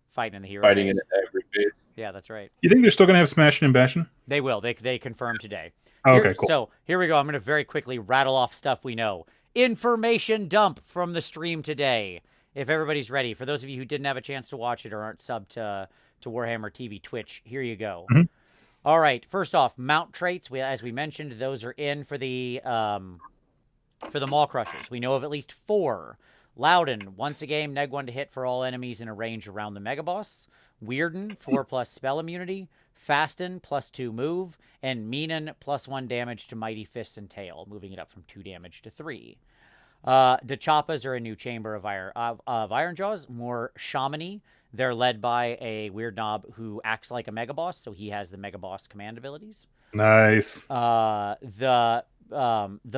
Fighting in the hero fighting phase. in every phase. Yeah, that's right. You think they're still gonna have smashing and bashing? They will. They confirmed today. Oh, okay, cool. So here we go. I'm going to very quickly rattle off stuff we know. Information dump from the stream today. If everybody's ready. For those of you who didn't have a chance to watch it or aren't subbed to Warhammer TV Twitch, here you go. All right. First off, mount traits. As we mentioned, those are in for the Maw Crushers. We know of at least 4. Loudon, once a game, neg 1 to hit for all enemies in a range around the Megaboss. Weirden, 4+ spell immunity. Fasten, +2 move. And Meenan, +1 damage to Mighty Fists and Tail, moving it up from 2 damage to 3. The Choppas are a new chamber of Ironjaws, more shamany. They're led by a weird knob who acts like a Megaboss, so he has the Megaboss command abilities. Nice. The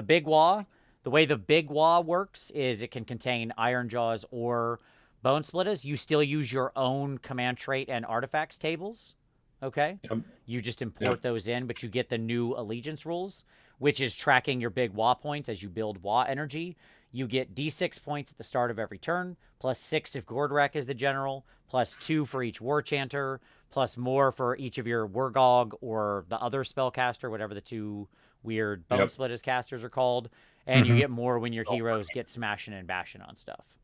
Big Wah, the way the Big Wah works is it can contain Ironjaws or Bone Splitters. You still use your own command trait and artifacts tables. Okay? You just import those in, but you get the new allegiance rules, which is tracking your Big Wah points as you build Wah energy. You get D6 points at the start of every turn, +6 if Gordrak is the general, +2 for each War Chanter, plus more for each of your Wargog or the other spellcaster, whatever the 2 weird Bone Splitters casters are called. And you get more when your heroes get smashing and bashing on stuff.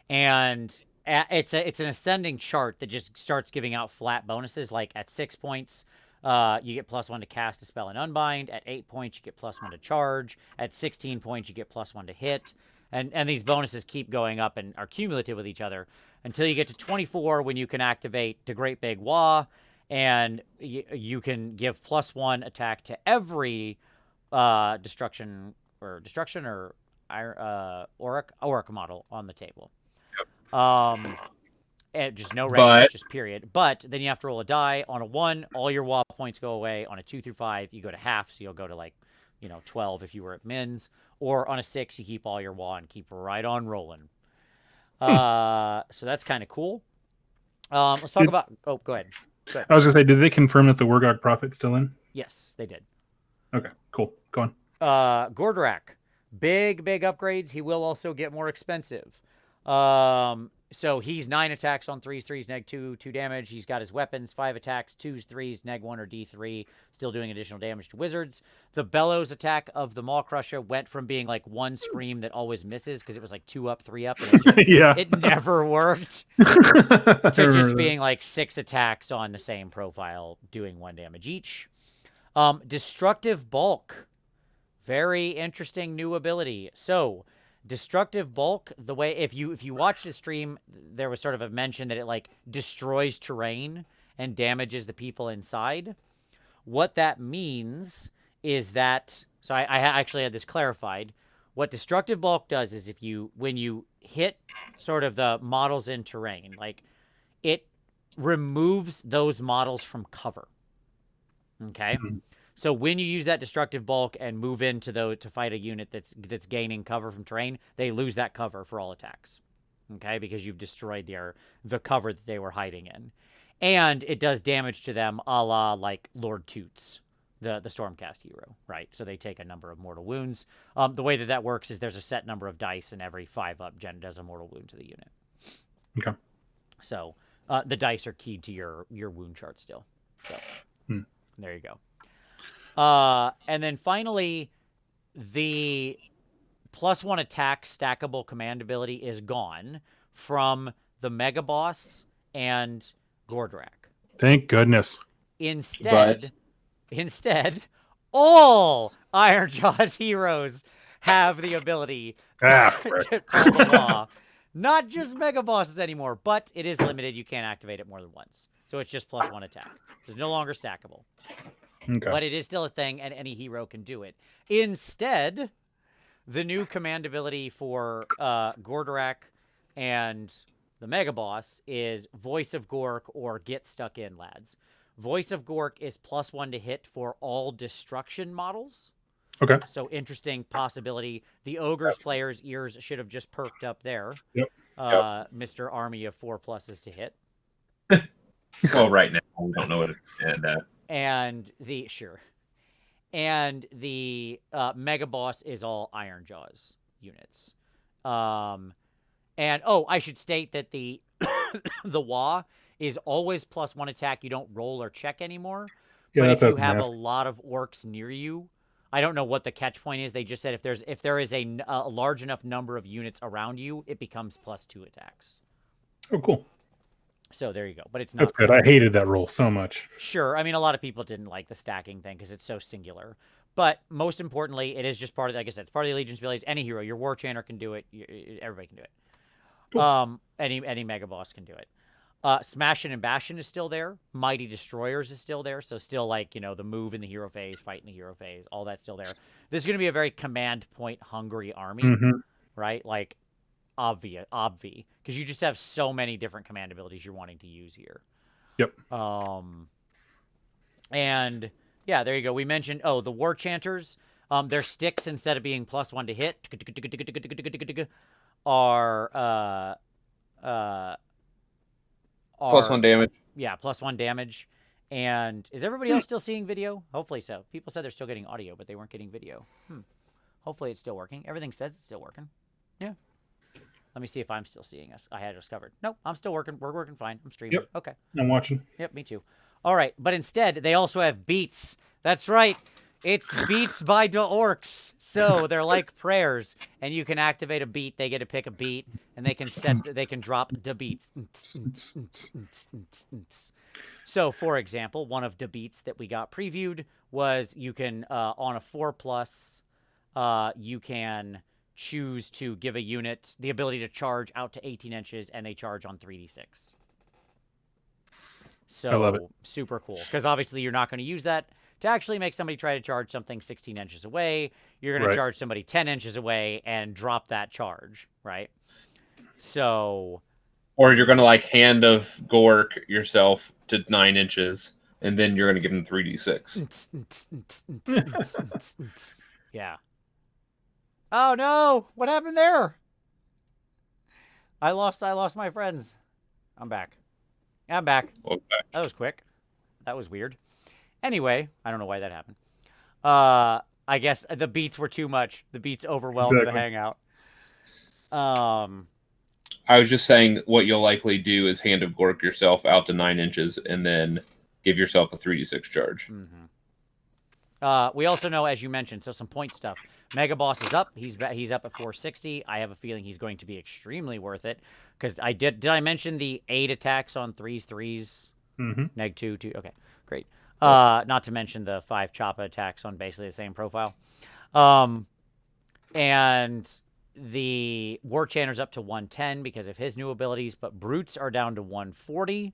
And it's an ascending chart that just starts giving out flat bonuses. Like at 6 points, you get +1 to cast a spell and unbind. At 8 points, you get +1 to charge. At 16 points, you get +1 to hit. And these bonuses keep going up and are cumulative with each other until you get to 24 when you can activate the Great Big Wah, and you can give +1 attack to every destruction or Orruk model on the table. And just no range, just period. But then you have to roll a die. On a 1, all your Wah points go away. On a 2 through 5, you go to half, so you'll go to like, 12 if you were at Mins. Or on a 6, you keep all your Wah and keep right on rolling. So that's kind of cool. Let's talk about. Oh, go ahead. I was gonna say, did they confirm that the Wargog Prophet's still in? Yes, they did. Okay, cool. Go on. Gordrak, big upgrades. He will also get more expensive. So he's 9 attacks on 3s, 3s, -2, 2 damage. He's got his weapons, 5 attacks, 2s, 3s, -1 or D3, still doing additional damage to wizards. The Bellows attack of the Maw Crusher went from being like 1 scream that always misses because it was like 2 up, 3 up, and it just, it never worked, to just being like 6 attacks on the same profile, doing 1 damage each. Destructive Bulk, very interesting new ability. So Destructive Bulk, the way, if you watch the stream, there was sort of a mention that it like destroys terrain and damages the people inside. What that means is that, so I actually had this clarified. What Destructive Bulk does is when you hit sort of the models in terrain, like it removes those models from cover. Okay. So when you use that Destructive Bulk and move into to fight a unit that's gaining cover from terrain, they lose that cover for all attacks. Okay, because you've destroyed the cover that they were hiding in. And it does damage to them a la like Lord Toots, the Stormcast hero, right? So they take a number of mortal wounds. The way that works is there's a set number of dice, and every 5-up Jen does a mortal wound to the unit. Okay. So the dice are keyed to your wound chart still. So there you go. And then finally, the +1 attack stackable command ability is gone from the Mega Boss and Gordrak. Thank goodness. Instead, all Ironjaw's heroes have the ability to call the law. Not just Mega Bosses anymore, but it is limited. You can't activate it more than once. So it's just +1 attack. It's no longer stackable. Okay. But it is still a thing, and any hero can do it. Instead, the new command ability for Gordrak and the Mega Boss is Voice of Gork or Get Stuck In, lads. Voice of Gork is +1 to hit for all destruction models. Okay. So interesting possibility. The Ogre's players' ears should have just perked up there. Yep. Mr. Army of 4+ to hit. Well, right now we don't know what it's at. And the Mega Boss is all Ironjaw's units. And I should state that the the Wah is always +1 attack. You don't roll or check anymore. Yeah, but if you have a lot of orcs near you, I don't know what the catch point is. They just said if there is a large enough number of units around you, it becomes +2 attacks. Oh, cool. So there you go. But it's not. That's good. I hated that rule so much. Sure. I mean, a lot of people didn't like the stacking thing because it's so singular. But most importantly, it is just part of, like I said, it's part of the Allegiance abilities. Any hero, your War Chanter can do it. Everybody can do it. Cool. Any Mega Boss can do it. Smashin' and Bashin' is still there. Mighty Destroyers is still there. So still like, the move in the hero phase, fight in the hero phase, all that's still there. This is going to be a very command point hungry army, right? Like, obvi, because you just have so many different command abilities you're wanting to use here. Yep. And yeah, there you go. We mentioned the War Chanters. Their sticks, instead of being +1 to hit, are +1 damage. Yeah, +1 damage. And is everybody else still seeing video? Hopefully so. People said they're still getting audio, but they weren't getting video. Hopefully it's still working. Everything says it's still working. Yeah. Let me see if I'm still seeing us. I had us covered. Nope, I'm still working. We're working fine. I'm streaming. Yep. Okay. I'm watching. Yep, me too. All right, but instead, they also have beats. That's right. It's beats by the orcs. So they're like prayers, and you can activate a beat. They get to pick a beat, and they can drop the beats. So, for example, one of the beats that we got previewed was you can on a 4+, you can choose to give a unit the ability to charge out to 18 inches, and they charge on 3d6. So, I love it. super cool. Because obviously you're not going to use that to actually make somebody try to charge something 16 inches away. You're going to charge somebody 10 inches away and drop that charge, right? So... Or you're going to, like, Hand of Gork yourself to 9 inches, and then you're going to give him 3d6. Yeah. Oh, no! What happened there? I lost my friends. I'm back. I'm back. Okay. That was quick. That was weird. Anyway, I don't know why that happened. I guess the beats were too much. The beats overwhelmed the hangout. I was just saying what you'll likely do is Hand of Gork yourself out to 9 inches and then give yourself a 3d6 charge. We also know, as you mentioned, so some point stuff. Mega Boss is up. He's up at 460. I have a feeling he's going to be extremely worth it. Because did I mention the 8 attacks on 3s? Neg 2, 2. Okay, great. Not to mention the 5 Choppa attacks on basically the same profile. And the War Chanter's up to 110 because of his new abilities, but Brutes are down to 140.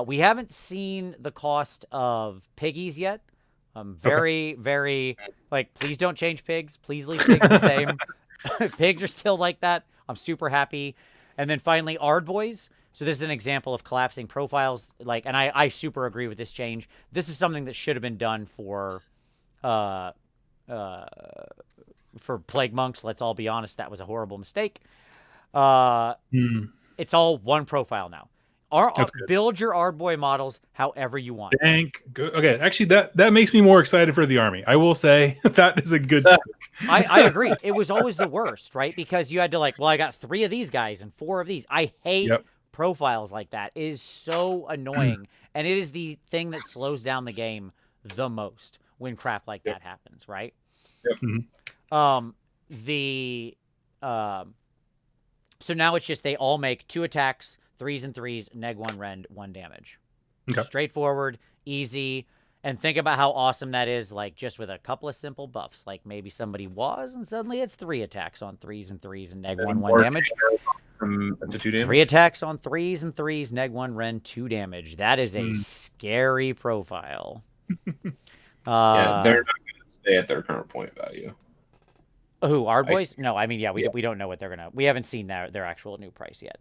We haven't seen the cost of Piggies yet. Very, like, please don't change pigs. Please leave pigs the same. Pigs are still like that. I'm super happy. And then finally, Ard Boys. So this is an example of collapsing profiles. Like, and I super agree with this change. This is something that should have been done for Plague Monks. Let's all be honest. That was a horrible mistake. It's all one profile now. Build your Ard Boy models however you want. Okay, actually, that makes me more excited for the army. I will say that is a good thing. I agree. It was always the worst, right? Because you had to like, well, I got 3 of these guys and 4 of these. I hate profiles like that. It is so annoying. And it is the thing that slows down the game the most when crap like that happens, right? So now it's just they all make 2 attacks, 3s and 3s, neg 1 rend, 1 damage. Straightforward, easy, and think about how awesome that is, like, just with a couple of simple buffs. Like, maybe somebody was, and suddenly it's 3 attacks on 3s and 3s and neg 1 damage. 3 attacks on 3s and 3s, neg 1 rend, 2 damage. That is a scary profile. Yeah, they're not going to stay at their current point value. Who, Ard Boys? No, I mean, we don't know what they're going to... We haven't seen their actual new price yet.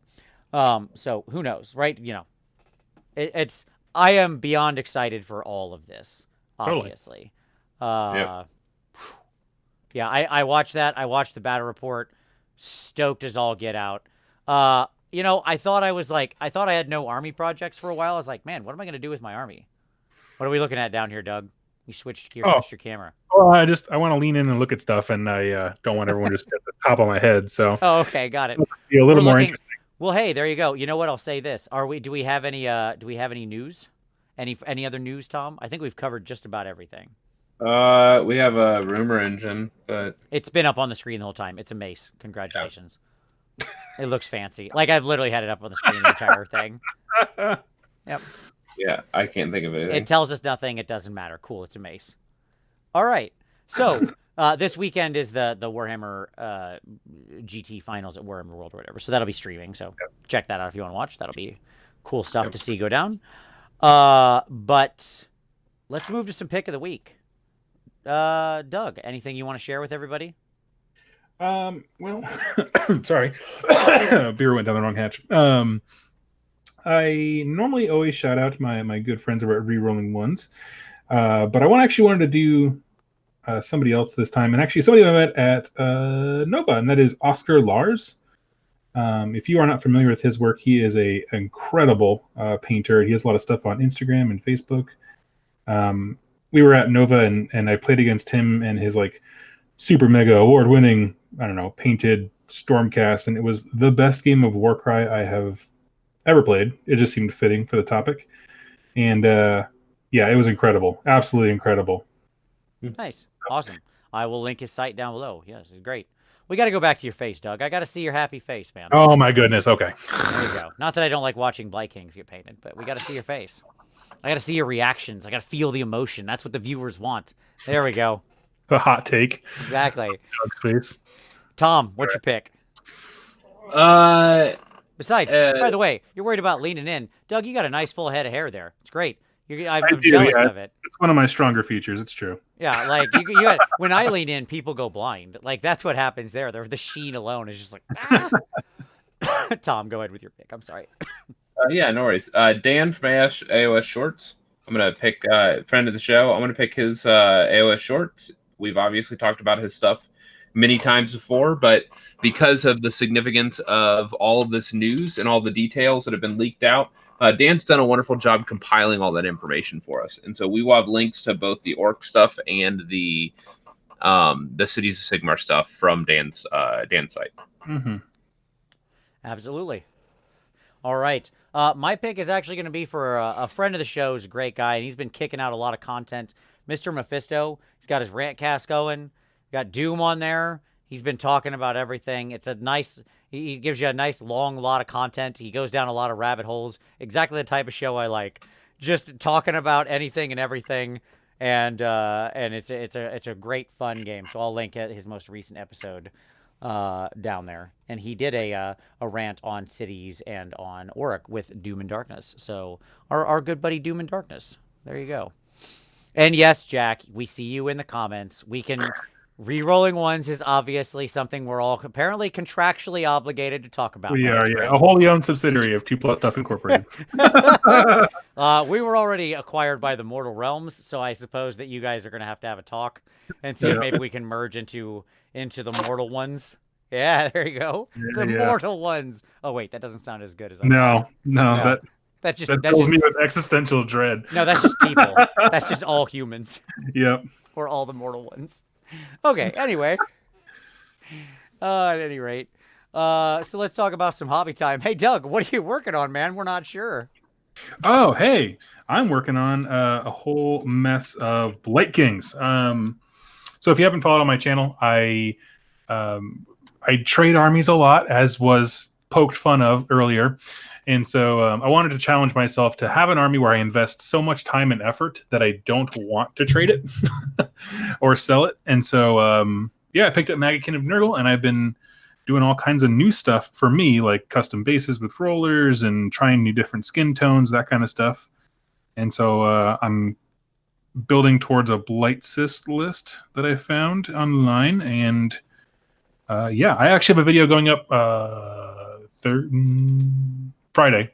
So who knows, right? You know, I am beyond excited for all of this, obviously. Yeah, I watched that. I watched the battle report. Stoked as all get out. You know, I thought I had no army projects for a while. I was like, man, what am I going to do with my army? What are we looking at down here, Doug? We switched gears, switched your camera. Oh, I want to lean in and look at stuff, and I don't want everyone just at the top of my head. So. Oh, okay, got it. Be a little more interesting. Well, hey, there you go. You know what? I'll say this: do we have any news? Any other news, Tom? I think we've covered just about everything. We have a rumor engine, but it's been up on the screen the whole time. It's a mace. Congratulations. Yeah. It looks fancy. Like I've literally had it up on the screen the entire thing. Yep. Yeah, I can't think of anything. It tells us nothing. It doesn't matter. Cool. It's a mace. All right. So this weekend is the Warhammer GT finals at Warhammer World or whatever. So that'll be streaming. So check that out if you want to watch. That'll be cool stuff to see go down. But let's move to some pick of the week. Doug, anything you want to share with everybody? Well, sorry. Beer went down the wrong hatch. I normally always shout out my good friends over at Rerolling Ones. But I wanted to do somebody else this time, and actually somebody I met at Nova, and that is Oscar Lars. If you are not familiar with his work, he is an incredible painter. He has a lot of stuff on Instagram and Facebook. We were at Nova, and I played against him and his like super mega award-winning, painted Stormcast, and it was the best game of Warcry I have ever played. It just seemed fitting for the topic, and yeah, it was incredible, absolutely incredible. Nice. Awesome. I will link his site down below. Yes, it's great. We got to go back to your face, Doug. I got to see your happy face, man. Oh, my goodness. Okay. There you go. Not that I don't like watching Blight Kings get painted, but we got to see your face. I got to see your reactions. I got to feel the emotion. That's what the viewers want. There we go. A hot take. Exactly. Doug's face. Tom, what's your pick? Uh, Besides, by the way, you're worried about leaning in. Doug, you got a nice full head of hair there. It's great. I I'm do, jealous yeah. of it. It's one of my stronger features. It's true. Yeah, like you got, when I lean in, people go blind. Like that's what happens there. The sheen alone is just like, ah. Tom, go ahead with your pick. I'm sorry. yeah, no worries. Dan from AOS Shorts. I'm gonna pick friend of the show. I'm gonna pick his AOS Shorts. We've obviously talked about his stuff many times before, but because of the significance of all of this news and all the details that have been leaked out, Dan's done a wonderful job compiling all that information for us. And so we will have links to both the Orc stuff and the Cities of Sigmar stuff from Dan's site. Mm-hmm. Absolutely. All right. My pick is actually going to be for a friend of the show who's a great guy, and he's been kicking out a lot of content. Mr. Mephisto. He's got his rant cast going. Got Doom on there. He's been talking about everything. It's a nice... He gives you a nice long lot of content. He goes down a lot of rabbit holes. Exactly the type of show I like. Just talking about anything and everything, and it's a great fun game. So I'll link his most recent episode down there. And he did a rant on Cities and on Orruk with Doom and Darkness. So our good buddy Doom and Darkness. There you go. And yes, Jack, we see you in the comments. We can... Rerolling ones is obviously something we're all apparently contractually obligated to talk about. We are, yeah. A wholly owned subsidiary of 2 Plus Stuff Incorporated. We were already acquired by the Mortal Realms, so I suppose that you guys are going to have a talk and see if maybe we can merge into the Mortal Ones. Yeah, there you go. The Mortal Ones. Oh, wait, that doesn't sound as good as I No. That's just me with existential dread. No, that's just people. That's just all humans. Yep. Or all the Mortal Ones. Okay, anyway. At any rate. So let's talk about some hobby time. Hey, Doug, what are you working on, man? We're not sure. Oh, hey. I'm working on a whole mess of Blight Kings. So if you haven't followed on my channel, I trade armies a lot, as was poked fun of earlier. And so I wanted to challenge myself to have an army where I invest so much time and effort that I don't want to trade it or sell it. And so, I picked up Maggotkin of Nurgle, and I've been doing all kinds of new stuff for me, like custom bases with rollers and trying new different skin tones, that kind of stuff. And so I'm building towards a Blight Cyst list that I found online. And I actually have a video going up Friday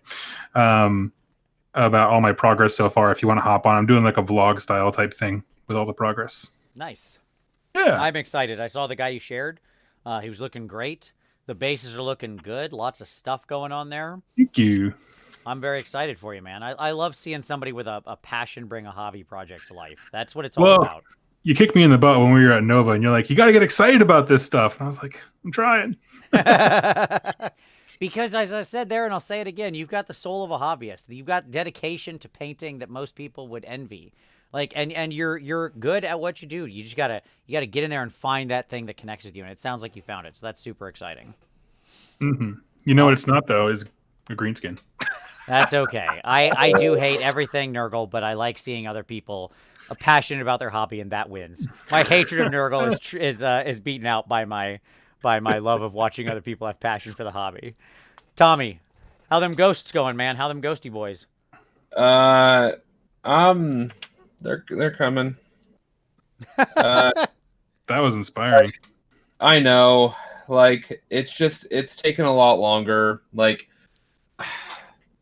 about all my progress so far. If you want to hop on, I'm doing like a vlog style type thing with all the progress. Nice. Yeah, I'm excited. I saw the guy you shared. He was looking great. The bases are looking good. Lots of stuff going on there. Thank you. I'm very excited for you, man. I love seeing somebody with a passion bring a hobby project to life. That's what it's all about. You kicked me in the butt when we were at Nova, and you're like, you got to get excited about this stuff. And I was like, I'm trying. Because as I said there, and I'll say it again, you've got the soul of a hobbyist. You've got dedication to painting that most people would envy. Like, and you're good at what you do. You just gotta get in there and find that thing that connects with you. And it sounds like you found it. So that's super exciting. Mm-hmm. You know what it's not, though, is a green skin. That's okay. I do hate everything Nurgle, but I like seeing other people passionate about their hobby, and that wins. My hatred of Nurgle is beaten out by my love of watching other people have passion for the hobby. Tommy, how them ghosts going, man? How them ghosty boys? They're coming. That was inspiring. I know. Like, it's taken a lot longer. Like,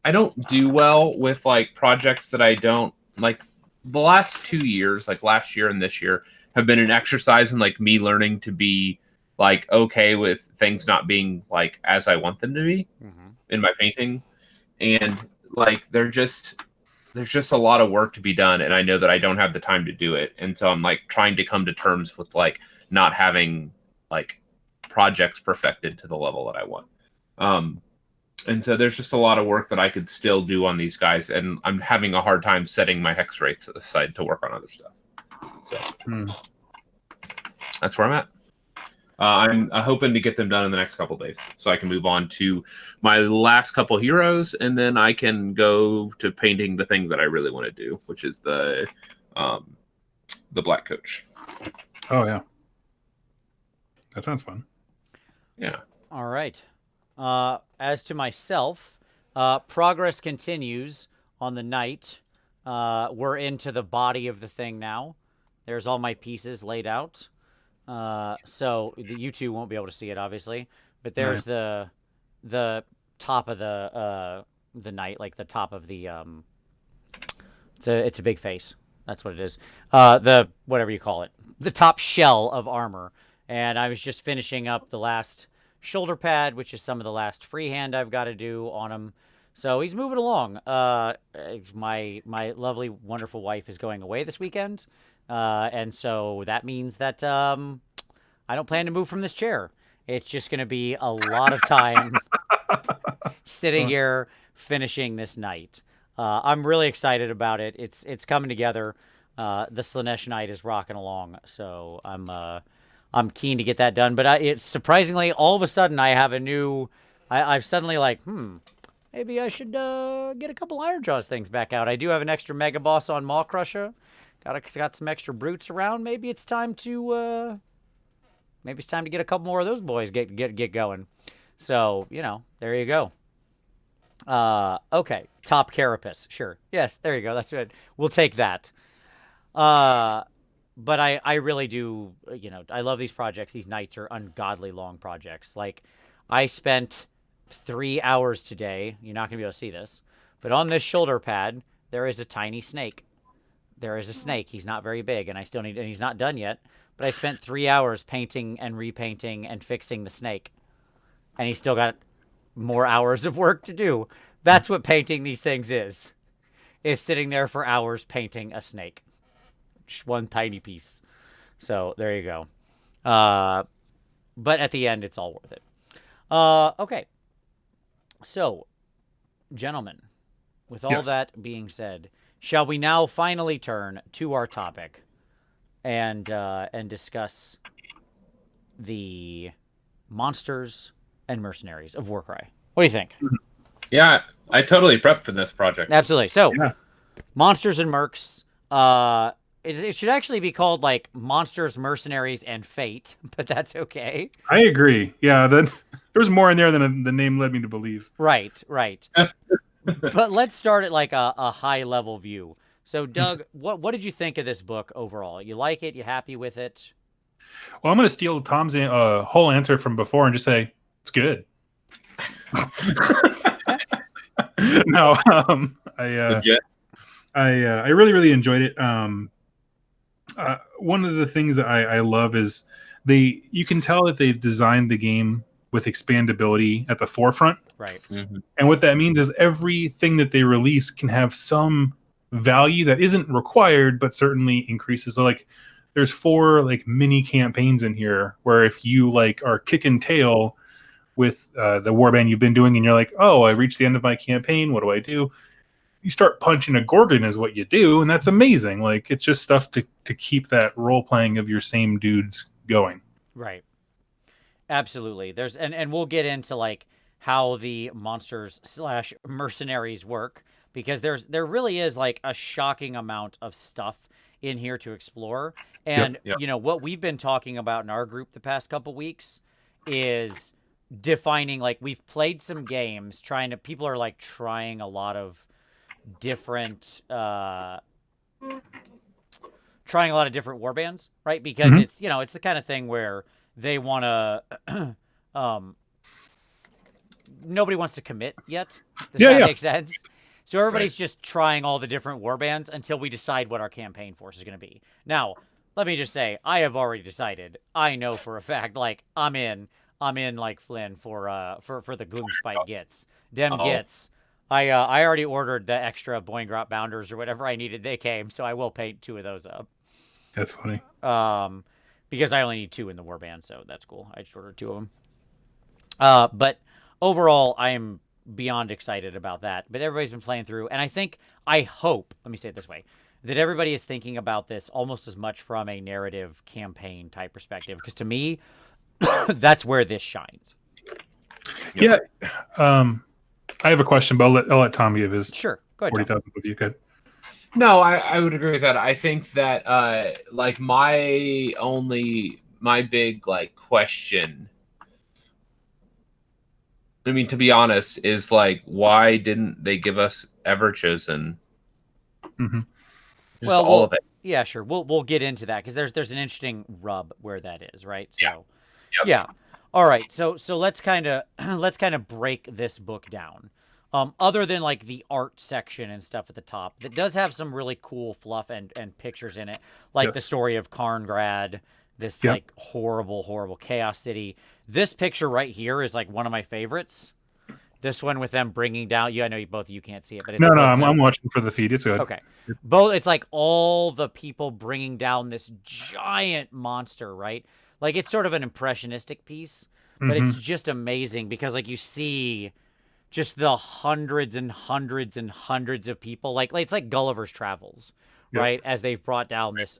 I don't do well with like projects that I don't like. The last 2 years, like last year and this year, have been an exercise in like me learning to be like okay with things not being like as I want them to be in my painting. And like there's just a lot of work to be done, and I know that I don't have the time to do it. And so I'm like trying to come to terms with like not having like projects perfected to the level that I want. And so there's just a lot of work that I could still do on these guys, and I'm having a hard time setting my hex rates aside to work on other stuff. So that's where I'm at. I'm hoping to get them done in the next couple days, so I can move on to my last couple heroes, and then I can go to painting the thing that I really want to do, which is the Black Coach. Oh yeah, that sounds fun. Yeah. All right. As to myself, progress continues on the knight. We're into the body of the thing now. There's all my pieces laid out. So you two won't be able to see it, obviously, but there's the top of the knight, like the top of the it's a big face. That's what it is. The whatever you call it, the top shell of armor. And I was just finishing up the last shoulder pad, which is some of the last freehand I've got to do on him. So he's moving along. My lovely, wonderful wife is going away this weekend, and so that means that I don't plan to move from this chair. It's just going to be a lot of time sitting here finishing this night. I'm really excited about it. It's coming together. The Slanesh Knight is rocking along, so I'm keen to get that done. But it's surprisingly, all of a sudden, I have a new. I've suddenly like, maybe I should get a couple Ironjaw's things back out. I do have an extra Mega Boss on Maw Crusher. Got some extra brutes around. Maybe it's time to get a couple more of those boys get going. So there you go. Okay, top carapace, sure. Yes, there you go. That's good. We'll take that. But I really do, I love these projects. These nights are ungodly long projects. Like, I spent 3 hours today. You're not going to be able to see this. But on this shoulder pad, there is a tiny snake. There is a snake. He's not very big, and and he's not done yet. But I spent 3 hours painting and repainting and fixing the snake. And he's still got more hours of work to do. That's what painting these things is sitting there for hours painting a snake. Just one tiny piece. So there you go. But at the end, it's all worth it. Okay. So, gentlemen, with all that being said, shall we now finally turn to our topic and discuss the Monsters and Mercenaries of Warcry? What do you think? Yeah, I totally prepped for this project. Absolutely. So, Monsters and Mercs. It should actually be called like Monsters, Mercenaries, and Fate, but that's okay. I agree. Yeah, there was more in there than the name led me to believe. Right. But let's start at like a high level view. So, Doug, what did you think of this book overall? You like it? You happy with it? Well, I'm going to steal Tom's whole answer from before and just say it's good. No, I really enjoyed it. One of the things that I love is you can tell that they've designed the game with expandability at the forefront. Right. Mm-hmm. And what that means is everything that they release can have some value that isn't required, but certainly increases. So like there's 4 like mini campaigns in here where if you like are kicking tail with the warband you've been doing and you're like, oh, I reached the end of my campaign, what do I do? You start punching a Gorgon is what you do, and that's amazing. Like it's just stuff to keep that role playing of your same dudes going. Right. Absolutely. And we'll get into like how the Monsters/Mercenaries work, because there really is like a shocking amount of stuff in here to explore. And Yep. What we've been talking about in our group the past couple weeks is defining, like, we've played some games people are like trying a lot of different warbands, right? Because it's it's the kind of thing where they want to nobody wants to commit yet. Does that make sense? So everybody's just trying all the different warbands until we decide what our campaign force is going to be. Now, let me just say, I have already decided. I know for a fact, like I'm in like Flynn for the Gloomspite Gits. Dem Gits. I already ordered the extra Boingrot Bounders or whatever I needed. They came, so I will paint 2 of those up. That's funny. Because I only need 2 in the warband, so that's cool. I just ordered 2 of them. But overall, I am beyond excited about that. But everybody's been playing through, and I hope, let me say it this way, that everybody is thinking about this almost as much from a narrative campaign type perspective. Because to me, that's where this shines. Yep. Yeah. I have a question, but I'll let Tom give his. Sure. Go ahead. 40,000 with you. Good. No, I would agree with that. I think that like my big like question I mean, to be honest, is like, why didn't they give us Everchosen? Hmm. Just Well, all of it. yeah, sure. We'll get into that because there's an interesting rub where that is, right? So, Yep. yeah. All right. So let's kind of let's kind of break this book down. Other than like the art section and stuff at the top, that does have some really cool fluff and pictures in it, like the Yes. story of Karngrad, this Yep. like horrible chaos city. This picture right here is like one of my favorites. This one with them bringing down. I know both of you can't see it, but it's No, both of I'm, them. I'm watching for the feed. It's good. Okay. Both, it's like all the people bringing down this giant monster, right? Like it's sort of an impressionistic piece, but Mhm. it's just amazing because like you see just the hundreds and hundreds and hundreds of people. Like it's like Gulliver's Travels, Yep. right? As they've brought down this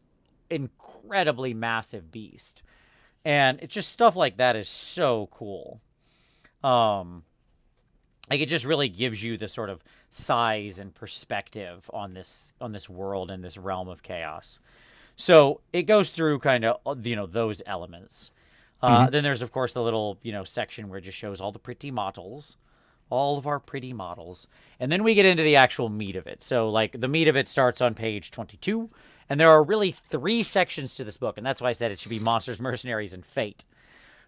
incredibly massive beast. And it's just stuff like that is so cool. Like it just really gives you the sort of size and perspective on this world and this realm of chaos. So it goes through kind of those elements. Then there's of course the little section where it just shows all the pretty models, all of our pretty models, and then we get into the actual meat of it. So like the meat of it starts on page 22, and there are really 3 sections to this book, and that's why I said it should be Monsters, Mercenaries, and Fate,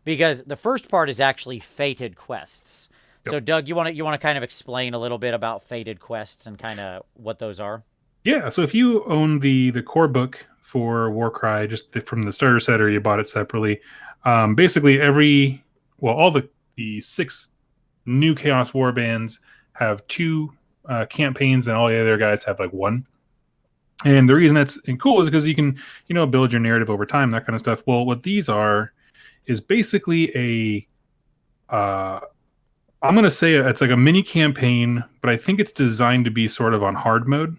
because the first part is actually fated quests. So, Doug, you want to kind of explain a little bit about fated quests and kind of what those are? Yeah. So if you own the core book for Warcry, just from the starter set, or you bought it separately, basically all the 6 new Chaos Warbands have 2 campaigns, and all the other guys have like 1. And the reason that's cool is because you can build your narrative over time, that kind of stuff. Well, what these are is basically I'm going to say it's like a mini campaign, but I think it's designed to be sort of on hard mode.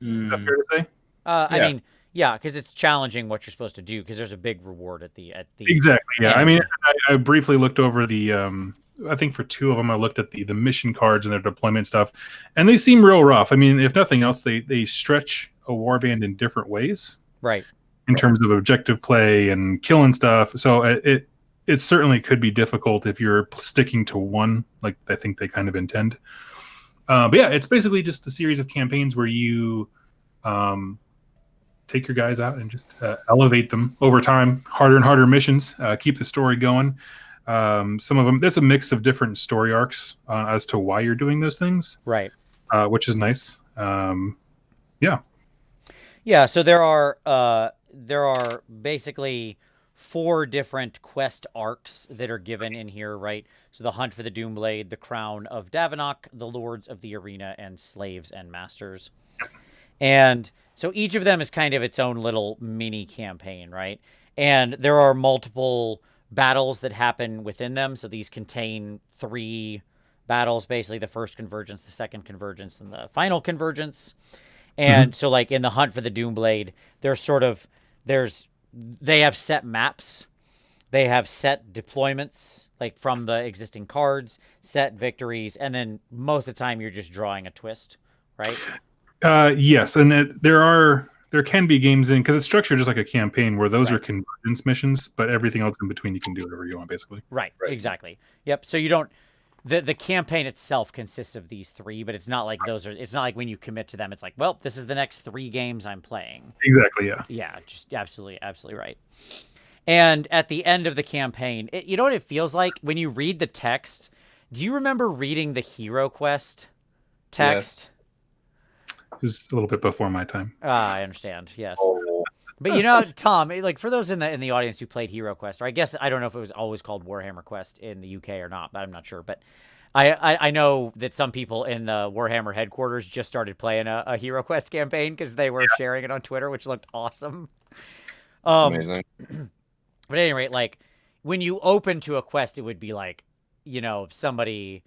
Is that fair to say? I Yeah. mean, yeah, because it's challenging what you're supposed to do because there's a big reward at the Exactly. Yeah. I end. mean, I briefly looked over I think for 2 of them, I looked at the mission cards and their deployment stuff, and they seem real rough. I mean, if nothing else, they stretch a warband in different ways, Right. in terms of objective play and killing stuff. So it certainly could be difficult if you're sticking to one, like I think they kind of intend. But yeah, it's basically just a series of campaigns where you take your guys out and just elevate them over time, harder and harder missions, keep the story going. Some of them, that's a mix of different story arcs as to why you're doing those things, Right. which is nice. Yeah. Yeah. So there are basically 4 different quest arcs that are given in here, right? So the Hunt for the Doomblade, the Crown of Davenok, the Lords of the Arena, and Slaves and Masters. And so each of them is kind of its own little mini campaign, right? And there are multiple battles that happen within them. So these contain 3 battles, basically the first convergence, the second convergence, and the final convergence. And so like in the Hunt for the Doomblade, they have set maps. They have set deployments, like from the existing cards, set victories, and then most of the time you're just drawing a twist, right? Yes, and there can be games in, because it's structured just like a campaign, where those Right. are convergence missions, but everything else in between you can do whatever you want, basically. Right, exactly. Yep. So you don't the campaign itself consists of these 3, but it's not like it's not like when you commit to them, it's like, well, this is the next 3 games I'm playing. Exactly. Yeah. Yeah, just absolutely right. And at the end of the campaign, you know what it feels like when you read the text? Do you remember reading the Hero Quest text? It was a little bit before my time. I understand. Yes. Oh, But Tom, like for those in the audience who played Hero Quest, or I guess I don't know if it was always called Warhammer Quest in the UK or not, but I'm not sure. But I know that some people in the Warhammer headquarters just started playing a Hero Quest campaign because they were sharing it on Twitter, which looked awesome. amazing. But at any rate, like when you open to a quest, it would be like, somebody,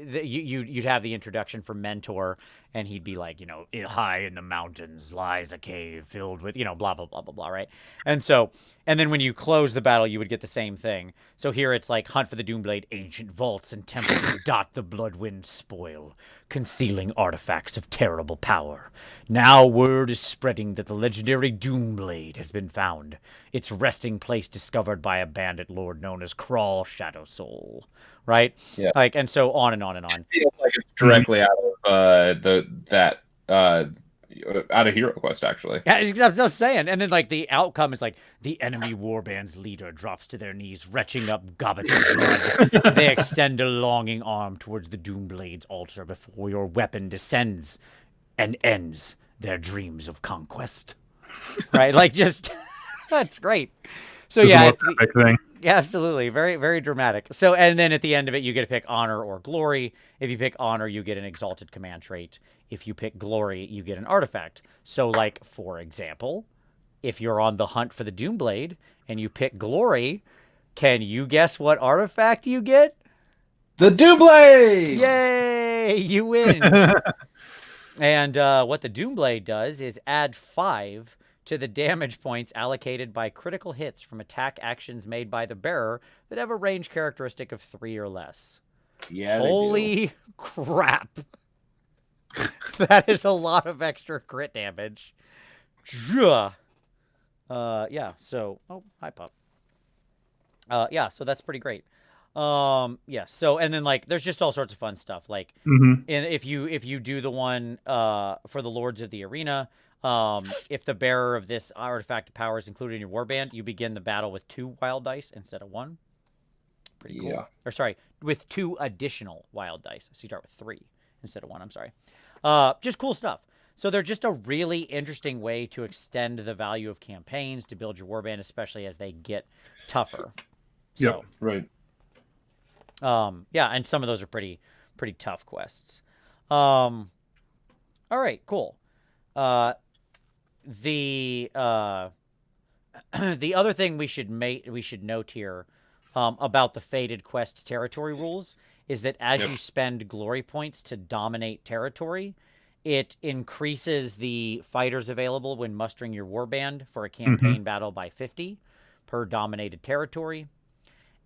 you'd have the introduction from Mentor, And he'd be like, high in the mountains lies a cave filled with, blah, blah, blah, blah, blah, right? And then when you close the battle, you would get the same thing. So here it's like, hunt for the Doomblade, ancient vaults and temples dot the Bloodwind spoil, concealing artifacts of terrible power. Now word is spreading that the legendary Doomblade has been found, its resting place discovered by a bandit lord known as Crawl Shadow Soul. Right? Yeah. And so on and on and on. It feels like it's directly out of out of Hero Quest, actually. Yeah, that's what I was saying. And then the outcome is the enemy warband's leader drops to their knees, retching up gobbets of blood. They extend a longing arm towards the Doomblade's altar before your weapon descends and ends their dreams of conquest. Right? That's great. So yeah, absolutely. Very, very dramatic. So, and then at the end of it, you get to pick honor or glory. If you pick honor, you get an exalted command trait. If you pick glory, you get an artifact. So, for example, if you're on the hunt for the Doomblade and you pick glory, can you guess what artifact you get? The Doomblade! Yay! You win. And what the Doomblade does is add 5 to the damage points allocated by critical hits from attack actions made by the bearer that have a range characteristic of 3 or less. Yeah. Holy crap. That is a lot of extra crit damage. Yeah, so... Oh, hi, pup. Yeah, so that's pretty great. Yeah, so, and then, there's just all sorts of fun stuff. If you do the one for the Lords of the Arena... if the bearer of this artifact of power is included in your warband, you begin the battle with 2 wild dice instead of 1. Pretty cool. Yeah. Or sorry, with 2 additional wild dice. So you start with 3 instead of 1. I'm sorry. Just cool stuff. So they're just a really interesting way to extend the value of campaigns to build your warband, especially as they get tougher. So, right. Yeah, and some of those are pretty tough quests. All right, cool. The other thing we should note here about the Fated Quest territory rules is that as you spend glory points to dominate territory, it increases the fighters available when mustering your warband for a campaign battle by 50 per dominated territory.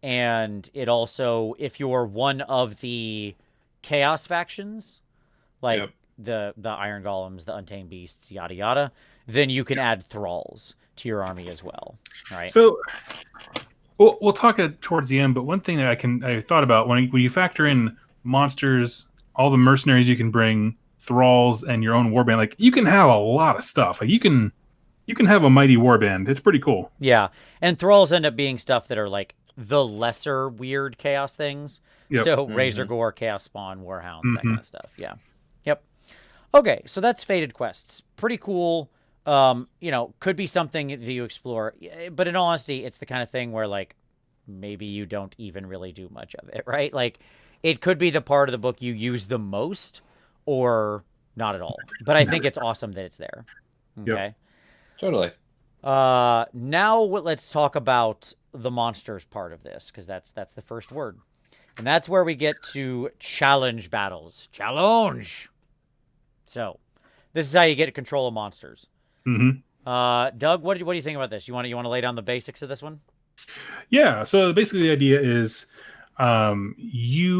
And it also, if you're one of the chaos factions, the Iron Golems, the Untamed Beasts, yada yada, then you can add thralls to your army as well, right? So we'll talk towards the end, but one thing that I thought about when you factor in monsters, all the mercenaries you can bring, thralls, and your own warband, you can have a lot of stuff. You can have a mighty warband. It's pretty cool. Yeah, and thralls end up being stuff that are the lesser weird chaos things. Yep. So Razor Gore, Chaos Spawn, Warhounds, that kind of stuff. Yeah. Yep. Okay, so that's Fated Quests. Pretty cool. Could be something that you explore, but in all honesty, it's the kind of thing where maybe you don't even really do much of it, right? It could be the part of the book you use the most or not at all. But I think it's awesome that it's there. Okay. Yep. Totally. Now let's talk about the monsters part of this, because that's the first word. And that's where we get to challenge battles. Challenge! So, this is how you get control of monsters. Doug, what do you think about this? You want to lay down the basics of this one? Yeah. So basically, the idea is, this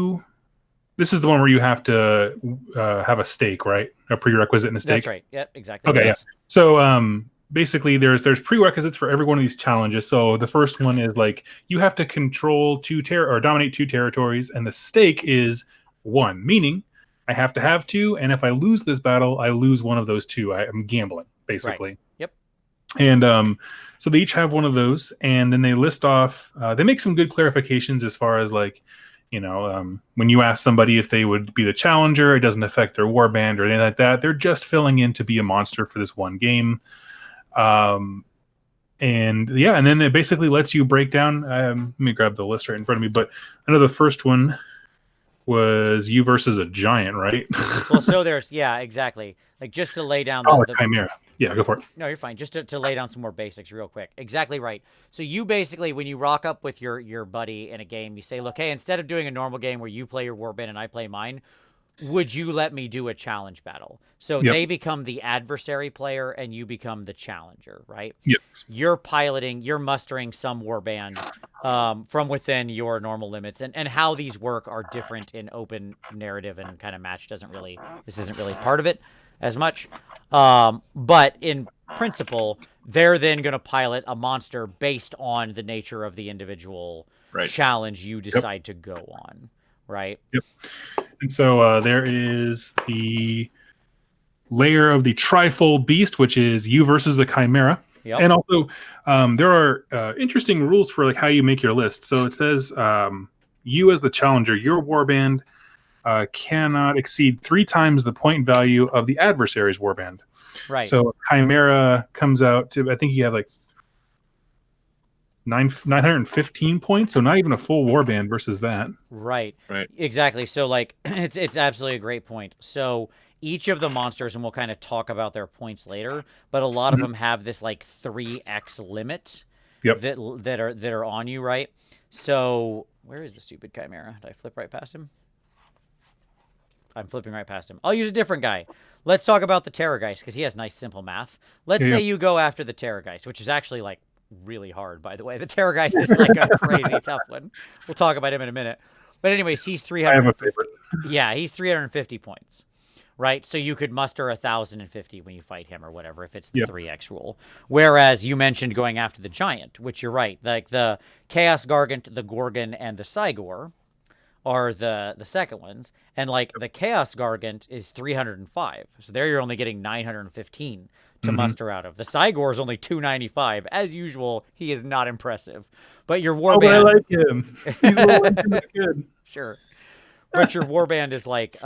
is the one where you have to have a stake, right? A prerequisite and a stake. That's right. Yep. Exactly. Okay. Yeah. So basically, there's prerequisites for every one of these challenges. So the first one is you have to control or dominate 2 territories, and the stake is 1, meaning I have to have 2, and if I lose this battle, I lose one of those 2. I am gambling, basically. Right. Yep. And so they each have one of those, and then they list off. They make some good clarifications as far as when you ask somebody if they would be the challenger, it doesn't affect their warband or anything like that. They're just filling in to be a monster for this one game. And then it basically lets you break down. Let me grab the list right in front of me. But I know the first one was you versus a giant, right? Well, so there's exactly. Just to lay down the chimera. Yeah, go for it. No, you're fine. Just to lay down some more basics real quick. Exactly right. So you basically, when you rock up with your buddy in a game, you say, look, hey, instead of doing a normal game where you play your warband and I play mine, would you let me do a challenge battle? So they become the adversary player and you become the challenger, right? Yes. You're piloting, you're mustering some warband from within your normal limits. And how these work are different in open narrative and kind of match this isn't really part of it as much. But in principle, they're then going to pilot a monster based on the nature of the individual challenge you decide to go on, right? Yep. And so there is the layer of the trifold beast, which is you versus the chimera. Yep. And also there are interesting rules for like how you make your list. So it says you as the challenger, your warband cannot exceed 3 times the point value of the adversary's warband. Right. So chimera comes out to, I think you have like 915 points, so not even a full warband versus that. Right. Exactly. So like it's absolutely a great point. So each of the monsters, and we'll kind of talk about their points later, but a lot of them have this like 3x limit that are on you, right? So where is the stupid chimera? Did I flip right past him? I'm flipping right past him. I'll use a different guy. Let's talk about the Terrorgeist, because he has nice simple math. Let's say you go after the Terrorgeist, which is actually like really hard, by the way. The Terrorgeist is like a crazy tough one. We'll talk about him in a minute. But anyways, he's 350. Yeah, he's 350 points, right? So you could muster 1,050 when you fight him or whatever, if it's the 3x rule. Whereas you mentioned going after the Giant, which you're right. Like the Chaos Gargant, the Gorgon, and the Cygor are the second ones. And like the Chaos Gargant is 305. So there you're only getting 915 to muster out of. The Cygor is only 295. As usual, he is not impressive. But your warband... I like him. He's a little good. Sure. But your warband is like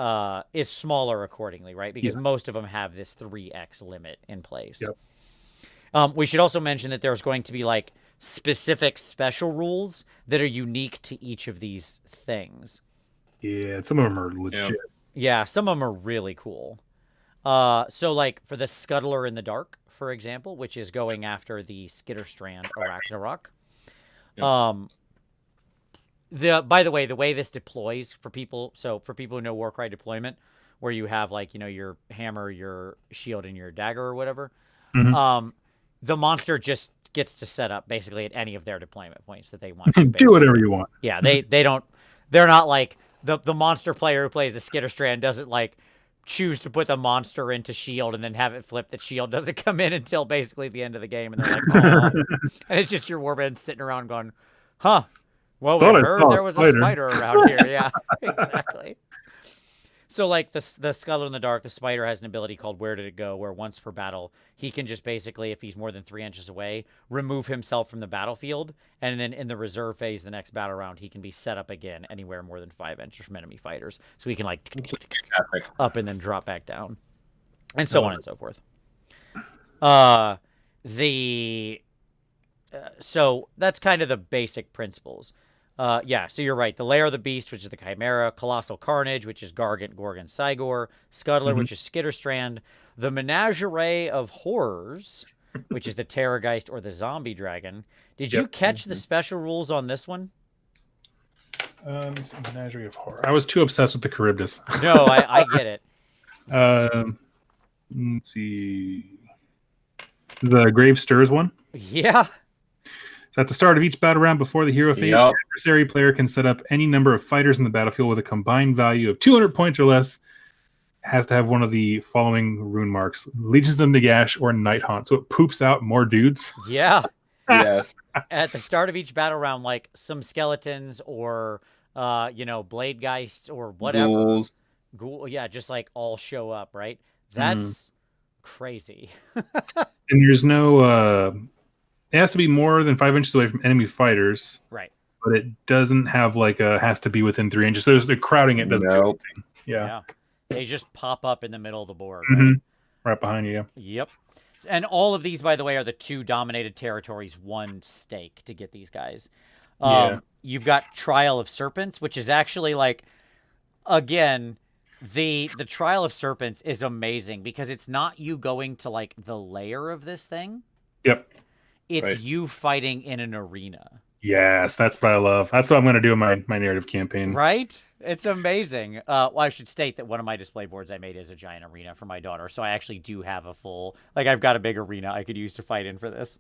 is smaller accordingly, right? Because most of them have this 3x limit in place. Yep. We should also mention that there's going to be like specific special rules that are unique to each of these things. Yeah, some of them are legit. Yeah, some of them are really cool. So like for the Scuttler in the Dark, for example, which is going after the Skitterstrand Arachnarok. By the way, the way this deploys for people, so for people who know Warcry deployment, where you have like, you know, your hammer, your shield, and your dagger or whatever, the monster just gets to set up basically at any of their deployment points that they want to. Do whatever you want. Yeah, they're not like the monster player who plays the Skitterstrand doesn't like choose to put the monster into shield and then have it flip that shield doesn't come in until basically the end of the game, and they're like, oh. And it's just your warband sitting around going, huh, well, we heard there was a spider around here. Yeah, exactly. So like the Scuttler in the Dark, the spider has an ability called Where Did It Go, where once per battle, he can just basically, if he's more than 3 inches away, remove himself from the battlefield, and then in the reserve phase, the next battle round, he can be set up again anywhere more than 5 inches from enemy fighters. So he can like up and then drop back down, and so on and so forth. So that's kind of the basic principles. Yeah, so you're right. The Lair of the Beast, which is the Chimera, Colossal Carnage, which is Gargant, Gorgon, Cygor, Scuttler, which is Skitterstrand, the Menagerie of Horrors, which is the Terrorgeist or the Zombie Dragon. Did you catch the special rules on this one? Menagerie of Horror. I was too obsessed with the Charybdis. No, I get it. Let's see. The Grave Stirs one? Yeah. So at the start of each battle round before the hero phase, the adversary player can set up any number of fighters in the battlefield with a combined value of 200 points or less. Has to have one of the following rune marks: Legions of Nagash or Night Haunt. So it poops out more dudes. Yeah. Yes. At the start of each battle round, like some skeletons or blade geists or whatever. Ghoul, yeah, just like all show up, right? That's crazy. And there's no it has to be more than 5 inches away from enemy fighters. Right. But it doesn't have like a has to be within 3 inches. So there's the crowding it doesn't do anything. Yeah. They just pop up in the middle of the board. Right behind you. Yep. And all of these, by the way, are the 2 dominated territories, 1 stake to get these guys. You've got Trial of Serpents, which is actually like, again, the Trial of Serpents is amazing because it's not you going to like the lair of this thing. Yep. It's you fighting in an arena. Yes, that's what I love. That's what I'm going to do in my narrative campaign. Right? It's amazing. Well, I should state that one of my display boards I made is a giant arena for my daughter, so I actually do have a full, like, I've got a big arena I could use to fight in for this.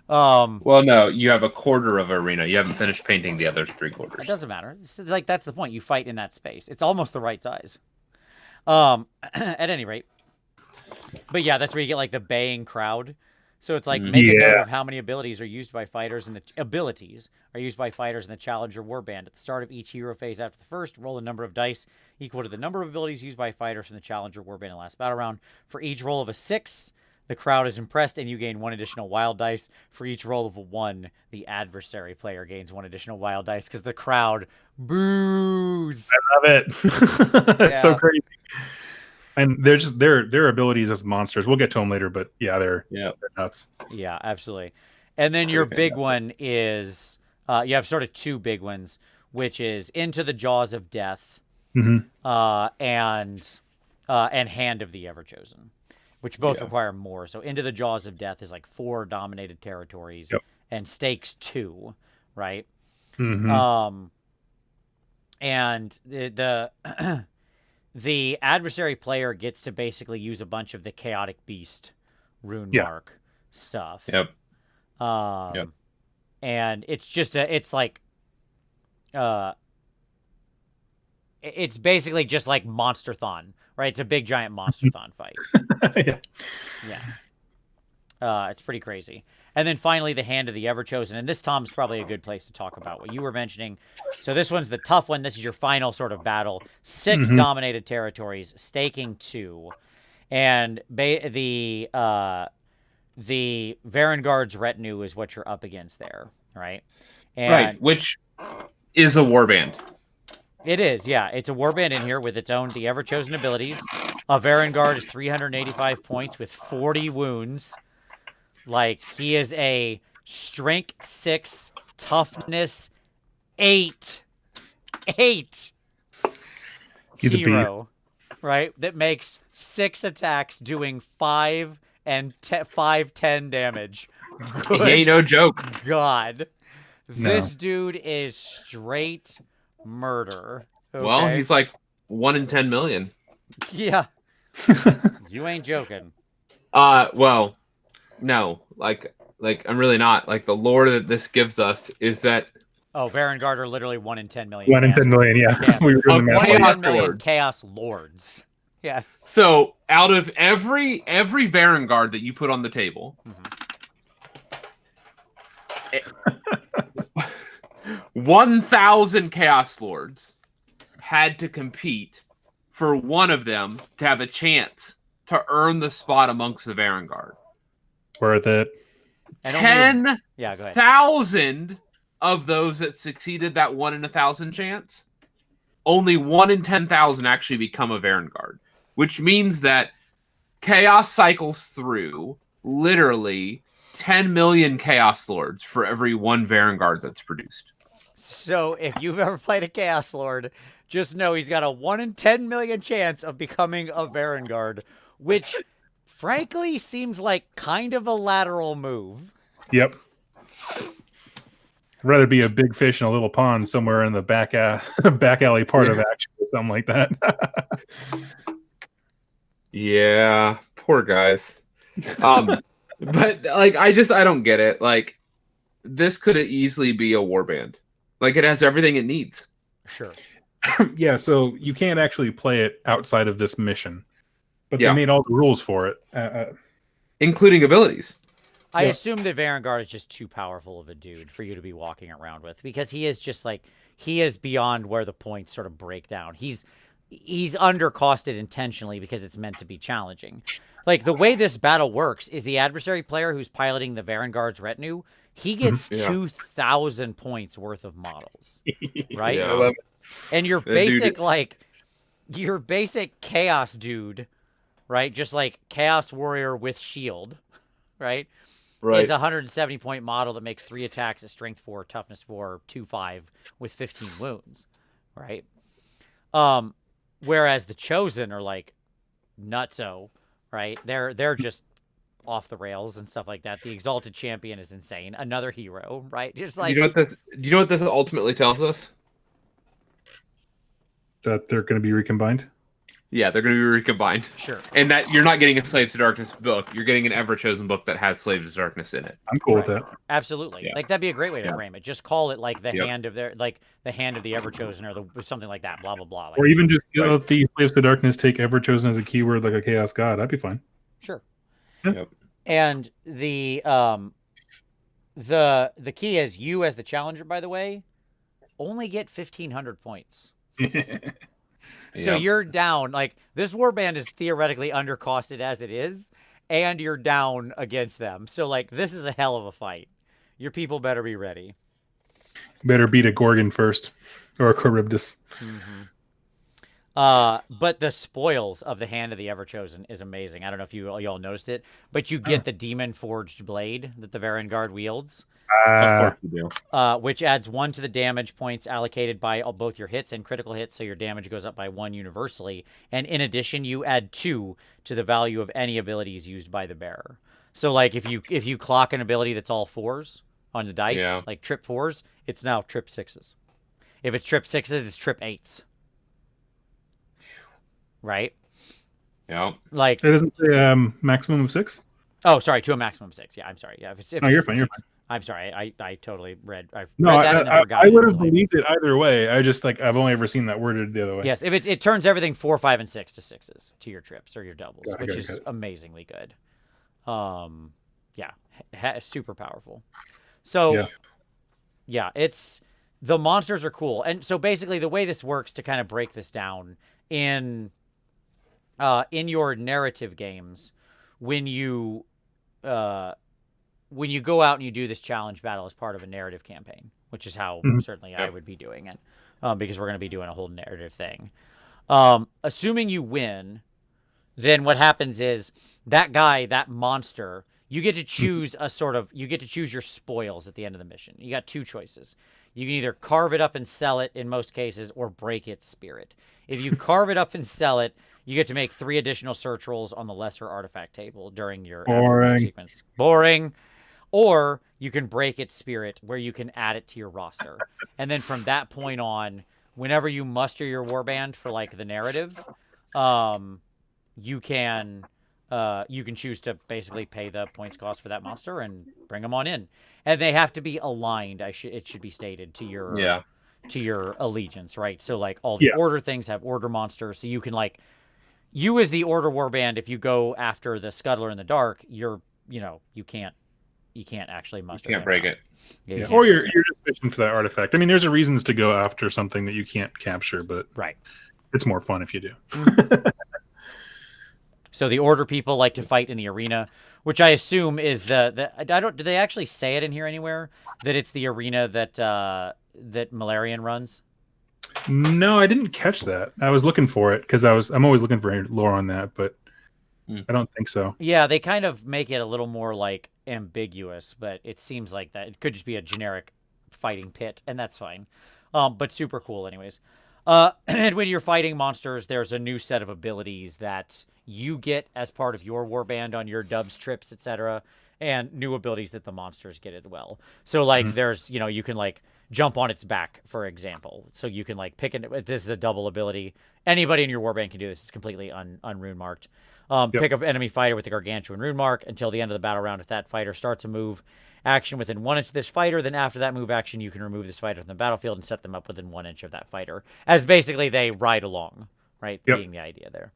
Well, no, you have a quarter of arena. You haven't finished painting the other 3 quarters. It doesn't matter. It's like, that's the point. You fight in that space. It's almost the right size. At any rate. But yeah, that's where you get like the baying crowd. So it's like make a note of how many abilities are used by fighters and the Challenger Warband. At the start of each hero phase after the first, roll a number of dice equal to the number of abilities used by fighters from the Challenger Warband in the last battle round. For each roll of a 6, the crowd is impressed and you gain 1 additional wild dice. For each roll of a 1, the adversary player gains 1 additional wild dice because the crowd boos. I love it. It's so crazy. And they're just their abilities as monsters. We'll get to them later, but yeah, they're nuts. Yeah, absolutely. And then your big one is you have sort of 2 big ones, which is Into the Jaws of Death, and Hand of the Everchosen, which both require more. So Into the Jaws of Death is like 4 dominated territories and stakes 2, right? And the the adversary player gets to basically use a bunch of the Chaotic Beast rune mark stuff. And it's just it's basically just like Monster-thon, right? It's a big giant Monster-thon fight. It's pretty crazy. And then finally, the Hand of the Everchosen. And this, Tom's probably a good place to talk about what you were mentioning. So this one's the tough one. This is your final sort of battle. 6 dominated territories, staking 2. And the Varangard's retinue is what you're up against there, right? And which is a warband. It is, yeah. It's a warband in here with its own, the Everchosen abilities. A Varangard is 385 points with 40 wounds. Like, he is a strength 6, toughness 8 He's hero, right? That makes 6 attacks doing 5 and 10 damage. Good He ain't no joke. God. This dude is straight murder. Okay? Well, he's like 1 in 10 million. Yeah. You ain't joking. Well, no, like I'm really not. Like, the lore that this gives us is that Varangard are literally 1 in 10 million. 1 in 10 million, yeah. We were doing the 1 in 10 Chaos million Lords. Chaos Lords. Yes. So out of every Varangard that you put on the table, 1,000 Chaos Lords had to compete for one of them to have a chance to earn the spot amongst the Varangard. Worth it. 10,000 of those that succeeded that 1 in 1,000 chance, only 1 in 10,000 actually become a Varangard, which means that Chaos cycles through literally 10 million Chaos Lords for every 1 Varangard that's produced. So if you've ever played a Chaos Lord, just know he's got a 1 in 10 million chance of becoming a Varangard, which frankly seems like kind of a lateral move. Yep. I'd rather be a big fish in a little pond somewhere in the back alley part of action or something like that. Yeah, poor guys. But like, I don't get it. Like, this could easily be a warband. Like, it has everything it needs. Sure. Yeah, so you can't actually play it outside of this mission, but they made all the rules for it, including abilities. I assume that Varangard is just too powerful of a dude for you to be walking around with, because he is just like, he is beyond where the points sort of break down. He's undercosted intentionally because it's meant to be challenging. Like, the way this battle works is the adversary player who's piloting the Varangard's retinue, he gets 2,000 points worth of models, right? Yeah, I love it. And your basic, your basic chaos dude, right? Just like Chaos Warrior with shield, right? Is a 170 point model that makes 3 attacks at strength 4, toughness 4, 2/5 with 15 wounds, right? Whereas the Chosen are like nutso, right? They're just off the rails and stuff like that. The Exalted Champion is insane. Another hero, right? Just Do like you know what this? Do you know what this ultimately tells us? That they're going to be recombined. Yeah, they're going to be recombined. sure. And that you're not getting a Slaves to Darkness book. You're getting an Ever-Chosen book that has Slaves to Darkness in it. I'm cool with Right. that. Absolutely. Yeah. Like that'd be a great way to Yeah. frame it. Just call it like the Yep. hand of their the hand of the Everchosen or something like that. Blah blah blah. Like, Or even just Right. let the Slaves to Darkness take Ever-Chosen as a keyword like a Chaos God. That'd be fine. sure. Yep. And the key is you as the challenger, by the way, only get 1,500 points. So Yep. you're down. Like this warband is theoretically undercosted as it is, and you're down against them. So like this is a hell of a fight. Your people better be ready. Better beat a Gorgon first, or a Charybdis. But the spoils of the Hand of the Everchosen is amazing. I don't know if y'all noticed it, but you get the Demon Forged Blade that the Varangard wields, Of course you do. which adds 1 to the damage points allocated by both your hits and critical hits, so your damage goes up by 1 universally. And in addition, you add 2 to the value of any abilities used by the bearer. So like if you clock an ability that's all 4s on the dice, Yeah. like trip 4s, it's now trip 6s. If it's trip 6s, it's trip 8s. Right? Yeah. Like, It doesn't say maximum of 6. oh, sorry, to a maximum 6. Yeah, I'm sorry. Yeah, if No, it's you're fine. You're 6, I'm sorry. I totally read. I've No, read that and then forgot. I would have instantly. believed it either way. I just I've only ever seen that worded the other way. Yes, if it turns everything 4, 5, and 6 to 6s to your trips or your doubles, Got it, which got it, is got it. amazingly good. Yeah, super powerful. So, yeah, it's the monsters are cool, and so basically the way this works to kind of break this down in your narrative games, when you go out and you do this challenge battle as part of a narrative campaign, which is how certainly I would be doing it, because we're going to be doing a whole narrative thing. Assuming you win, then what happens is that guy, that monster, you get to choose you get to choose your spoils at the end of the mission. You got 2 choices. You can either carve it up and sell it in most cases, or break its spirit. If you carve it up and sell it, you get to make 3 additional search rolls on the lesser artifact table during your aftermath sequence. Boring. Or you can break its spirit, where you can add it to your roster. And then from that point on, whenever you muster your warband for like the narrative, you can choose to basically pay the points cost for that monster and bring them on in. And they have to be aligned. It should be stated to your allegiance, right? So like all the order things have order monsters, so you can like you as the order warband, if you go after the Scuttler in the Dark, you can't actually muster. You can't break it. Yeah, Or you're just fishing for that artifact. I mean, there's a reasons to go after something that you can't capture, but right. It's more fun if you do. So the order people like to fight in the arena, which I assume is do they actually say it in here anywhere that it's the arena that Malarian runs? No, I didn't catch that. I was looking for it because I'm always looking for lore on that, but I don't think so. Yeah, they kind of make it a little more like ambiguous, but it seems like that it could just be a generic fighting pit, and that's fine. But super cool anyways. And when you're fighting monsters, there's a new set of abilities that you get as part of your warband on your dubs, trips, etc., and new abilities that the monsters get as well. So like there's, you can like jump on its back, for example. So you can like this is a double ability. Anybody in your warband can do this. It's completely unrune marked. Pick an enemy fighter with the gargantuan rune mark until the end of the battle round. If that fighter starts a move action within 1 inch of this fighter, then after that move action, you can remove this fighter from the battlefield and set them up within 1 inch of that fighter. As basically they ride along, right? Yep. Being the idea there.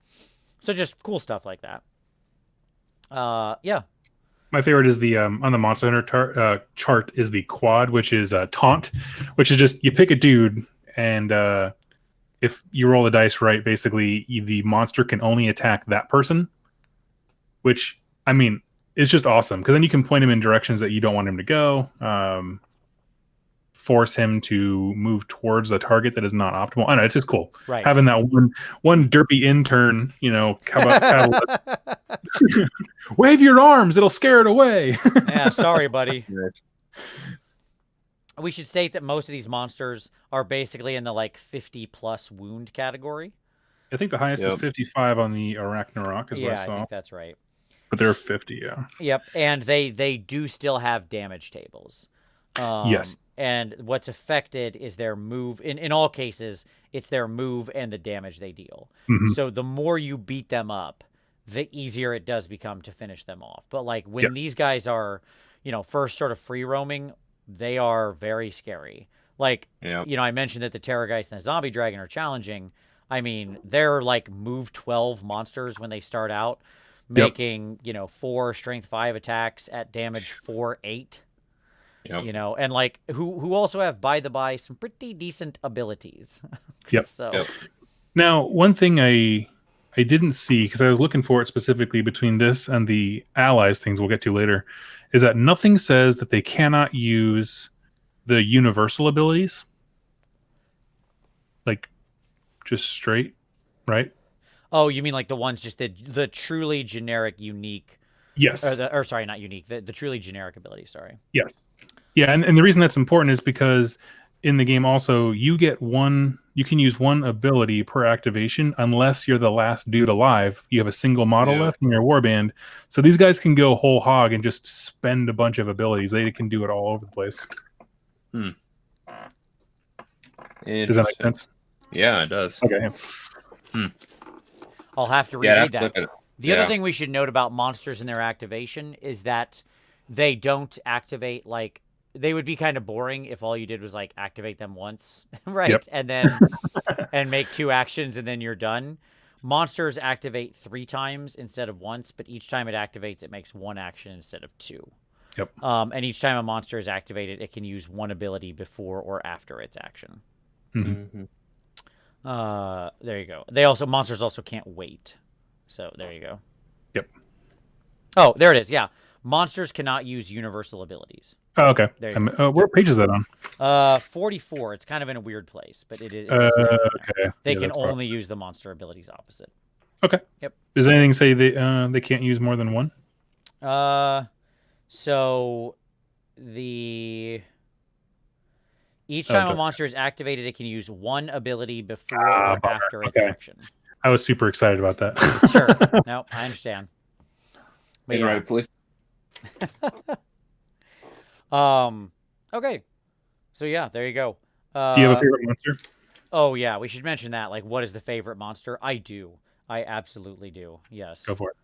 So just cool stuff like that. Yeah. My favorite is the on the Monster Hunter chart is the quad, which is taunt, which is just you pick a dude and if you roll the dice right, basically the monster can only attack that person, which I mean is just awesome because then you can point him in directions that you don't want him to go, force him to move towards a target that is not optimal. I don't know, it's just cool. Right. Having that one derpy intern, wave your arms, it'll scare it away. Yeah, sorry, buddy. We should state that most of these monsters are basically in the like 50+ wound category. I think the highest is 55 on the Arachnarok is what I I saw. think that's right. But they're 50, yeah. Yep, and they do still have damage tables. Yes. And what's affected is their move. In all cases, it's their move and the damage they deal. Mhm. So the more you beat them up, the easier it does become to finish them off. But like when Yep. these guys are, first sort of free roaming, they are very scary. Like, Yeah. I mentioned that the Terrorgeist and the Zombie Dragon are challenging. I mean, they're like move 12 monsters when they start out, making, 4 strength 5 attacks at damage 4/8. Yep. And like who also have, by the by, some pretty decent abilities. Yep. So Yep. Now, one thing I didn't see, because I was looking for it specifically between this and the allies things we'll get to later, is that nothing says that they cannot use the universal abilities. Like, just straight, right? oh, you mean like the ones just the truly generic, unique, Yes. or sorry, not unique, the truly generic abilities. Sorry. Yes. Yeah, and the reason that's important is because in the game also you can use one ability per activation unless you're the last dude alive. You have a single model Yeah. left in your warband. So these guys can go whole hog and just spend a bunch of abilities. They can do it all over the place. Does that make sense? Yeah, it does. Okay. I'll have to Yeah, I'd reread have to that. look at it. The other thing we should note about monsters and their activation is that they don't activate, like, they would be kind of boring if all you did was like activate them once, right? Yep. And then and make 2 actions and then you're done. Monsters activate 3 times instead of once, but each time it activates, it makes 1 action instead of 2. Yep. And each time a monster is activated, it can use 1 ability before or after its action. Mhm. There you go. Monsters also can't wait. So there you go. Yep. Oh, there it is. Yeah. Monsters cannot use universal abilities. Oh, okay. There you go. What page is that on? 44. It's kind of in a weird place, but it does say it in there. Okay. They Yeah, can that's only use the monster abilities opposite. Okay. Yep. Does anything say they can't use more than one? So each time a monster is activated, it can use 1 ability before or after its action. I was super excited about that. Sure. No, I understand. But Right, please. Okay. So yeah, there you go. Do you have a favorite monster? Oh yeah, we should mention that. Like, what is the favorite monster? I do. I absolutely do. Yes. Go for it.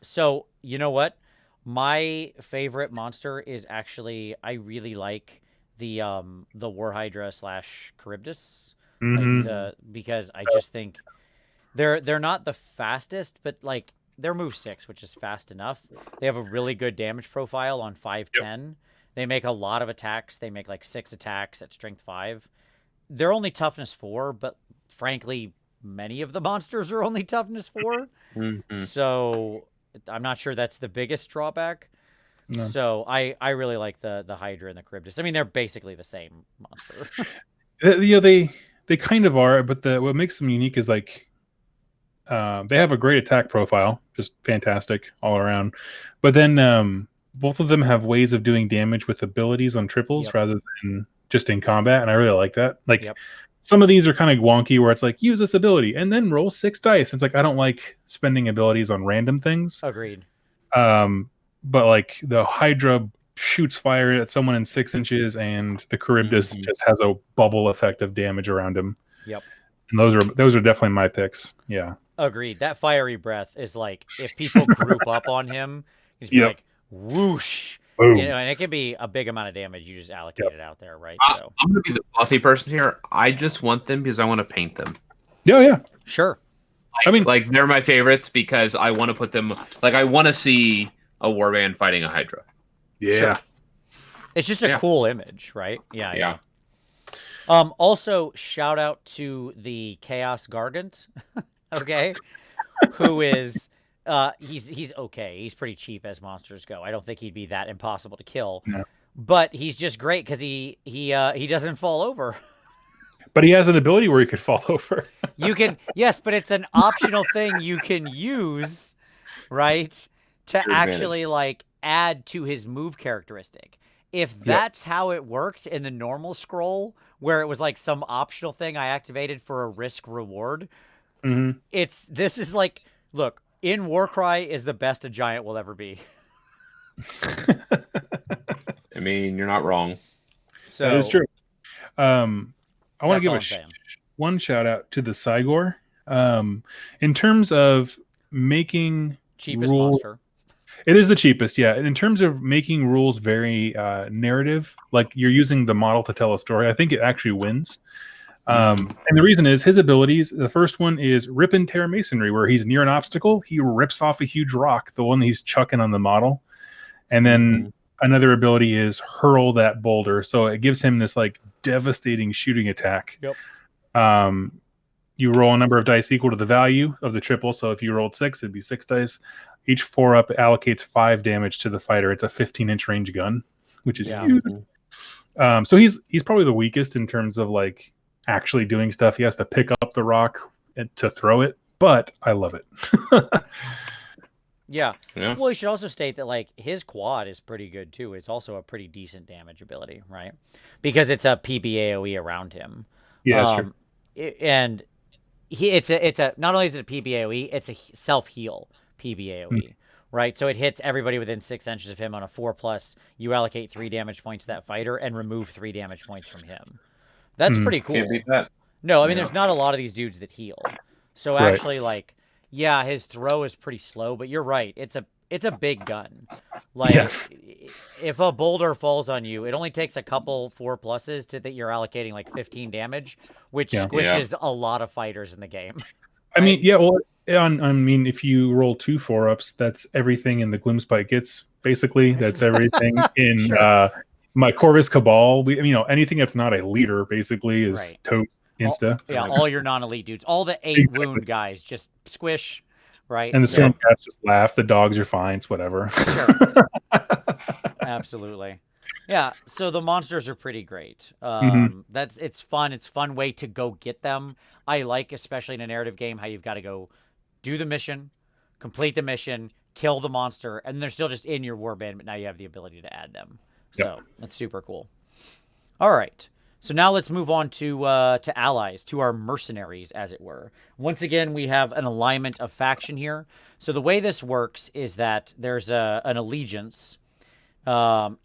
So you know what? My favorite monster is actually, I really like the Warhydra / Charybdis. Mhm. Because I just think they're not the fastest, but like they're move 6, which is fast enough. They have a really good damage profile on 5/10. They make a lot of attacks. They make like 6 attacks at strength 5. They're only toughness 4, but frankly, many of the monsters are only toughness 4. So I'm not sure that's the biggest drawback. No. So I really like the Hydra and the Charybdis. I mean, they're basically the same monster. They kind of are, but what makes them unique is like they have a great attack profile, just fantastic all around. But then both of them have ways of doing damage with abilities on triples rather than just in combat, and I really like that. Like some of these are kind of wonky, where it's like use this ability and then roll 6 dice. It's like I don't like spending abilities on random things. Agreed. But like the Hydra shoots fire at someone in 6 inches, and the Charybdis just has a bubble effect of damage around him. Yep. And those are definitely my picks. Yeah. Agreed. That fiery breath is like, if people group up on him, it's like whoosh. Boom. And it can be a big amount of damage. You just allocate it out there, right? So I'm going to be the fluffy person here. I just want them because I want to paint them. Yeah. Sure. Like they're my favorites because I want to put them. Like I want to see a warband fighting a Hydra. Yeah. Sure. It's just a cool image, right? Yeah. Also, shout out to the Chaos Gargant, okay, who is he's okay. He's pretty cheap as monsters go. I don't think he'd be that impossible to kill. No. But he's just great because he doesn't fall over. But he has an ability where he could fall over. You can, yes, but it's an optional thing you can use, right, to actually like add to his move characteristic. If that's how it worked in the normal scroll, where it was like some optional thing I activated for a risk reward, this is like, look, in Warcry is the best a giant will ever be. I mean, you're not wrong. So that is true. I want to give saying. one shout out to the Cygor. In terms of making Cheapest rules, monster. it is the cheapest, yeah. And in terms of making rules very narrative, like you're using the model to tell a story, I think it actually wins. And the reason is his abilities. The first one is Rip and Tear Masonry, where he's near an obstacle, he rips off a huge rock, the one that he's chucking on the model. And then another ability is Hurl that boulder. So it gives him this like devastating shooting attack. Yep. You roll a number of dice equal to the value of the triple. So if you rolled 6, it'd be 6 dice. Each 4-up allocates 5 damage to the fighter. It's a 15-inch range gun, which is huge. So he's probably the weakest in terms of like actually doing stuff. He has to pick up the rock to throw it, but I love it. Yeah. Well, we should also state that like his quad is pretty good too. It's also a pretty decent damage ability, right? Because it's a PBAOE around him. Yeah, that's true. And it's a not only is it a PBAOE, it's a self heal PBAOE, right? So it hits everybody within 6 inches of him on a 4+. You allocate 3 damage points to that fighter and remove 3 damage points from him. That's pretty cool. Can't beat that. No, I mean there's not a lot of these dudes that heal. So actually, like, yeah, his throw is pretty slow, but you're right. It's a big gun. Like, if a boulder falls on you, it only takes a couple 4+s to that you're allocating like 15 damage, which squishes a lot of fighters in the game. I mean, yeah, well, I mean, if you roll 2 4-ups, that's everything in the Gloomspite gets, basically. That's everything in my Corvus Cabal. Anything that's not a leader, basically, is toast insta. All your non-elite dudes. All the 8 wound guys just squish, right? And the Stormcats just laugh. The dogs are fine. It's whatever. Sure. Absolutely. Yeah, so the monsters are pretty great. It's fun. It's a fun way to go get them. I like, especially in a narrative game, how you've got to go do the mission, complete the mission, kill the monster, and they're still just in your warband, but now you have the ability to add them. So that's super cool. All right. So now let's move on to allies, to our mercenaries, as it were. Once again, we have an alignment of faction here. So the way this works is that there's an allegiance. So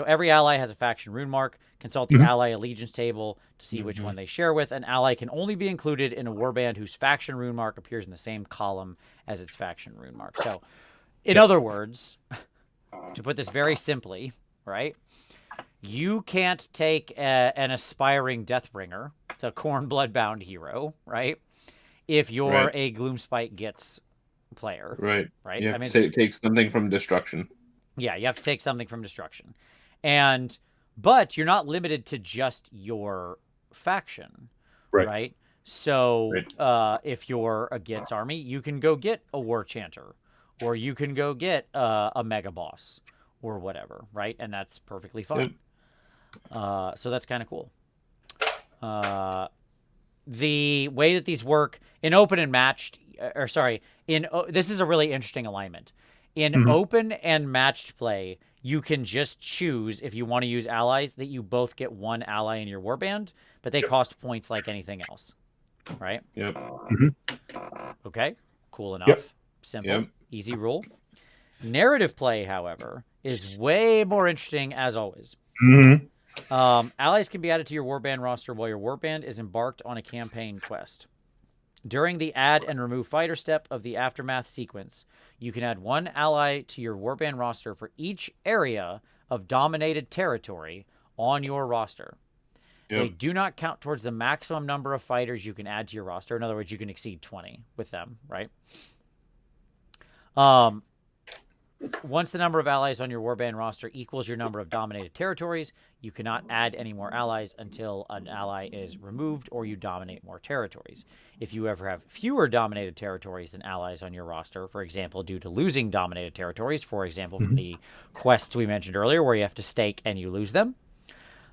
every ally has a faction rune mark. Consult the ally allegiance table to see which one they share with. An ally can only be included in a warband whose faction rune mark appears in the same column as its faction rune mark. So, in other words, to put this very simply, right? You can't take an aspiring Deathbringer, the Khorne Bloodbound hero, right? If you're a Gloomspite Gits player. Right. Right? You have to take something from destruction. Yeah, you have to take something from destruction. But you're not limited to just your faction. Right? So if you're a Gits army, you can go get a War Chanter. Or you can go get a Mega Boss. Or whatever, right? And that's perfectly fine. So that's kind of cool. The way that these work in open and matched, this is a really interesting alignment. In open and matched play, you can just choose, if you want to use allies, that you both get one ally in your warband, but they cost points like anything else, right? Yep. Okay, cool enough. Simple, easy rule. Narrative play, however, is way more interesting, as always. Allies can be added to your warband roster while your warband is embarked on a campaign quest. During the add and remove fighter step of the Aftermath sequence, you can add one ally to your warband roster for each area of dominated territory on your roster. They do not count towards the maximum number of fighters you can add to your roster. In other words, you can exceed 20 with them, right? Once the number of allies on your warband roster equals your number of dominated territories, you cannot add any more allies until an ally is removed or you dominate more territories. If you ever have fewer dominated territories than allies on your roster, for example, due to losing dominated territories, for example, from the quests we mentioned earlier where you have to stake and you lose them,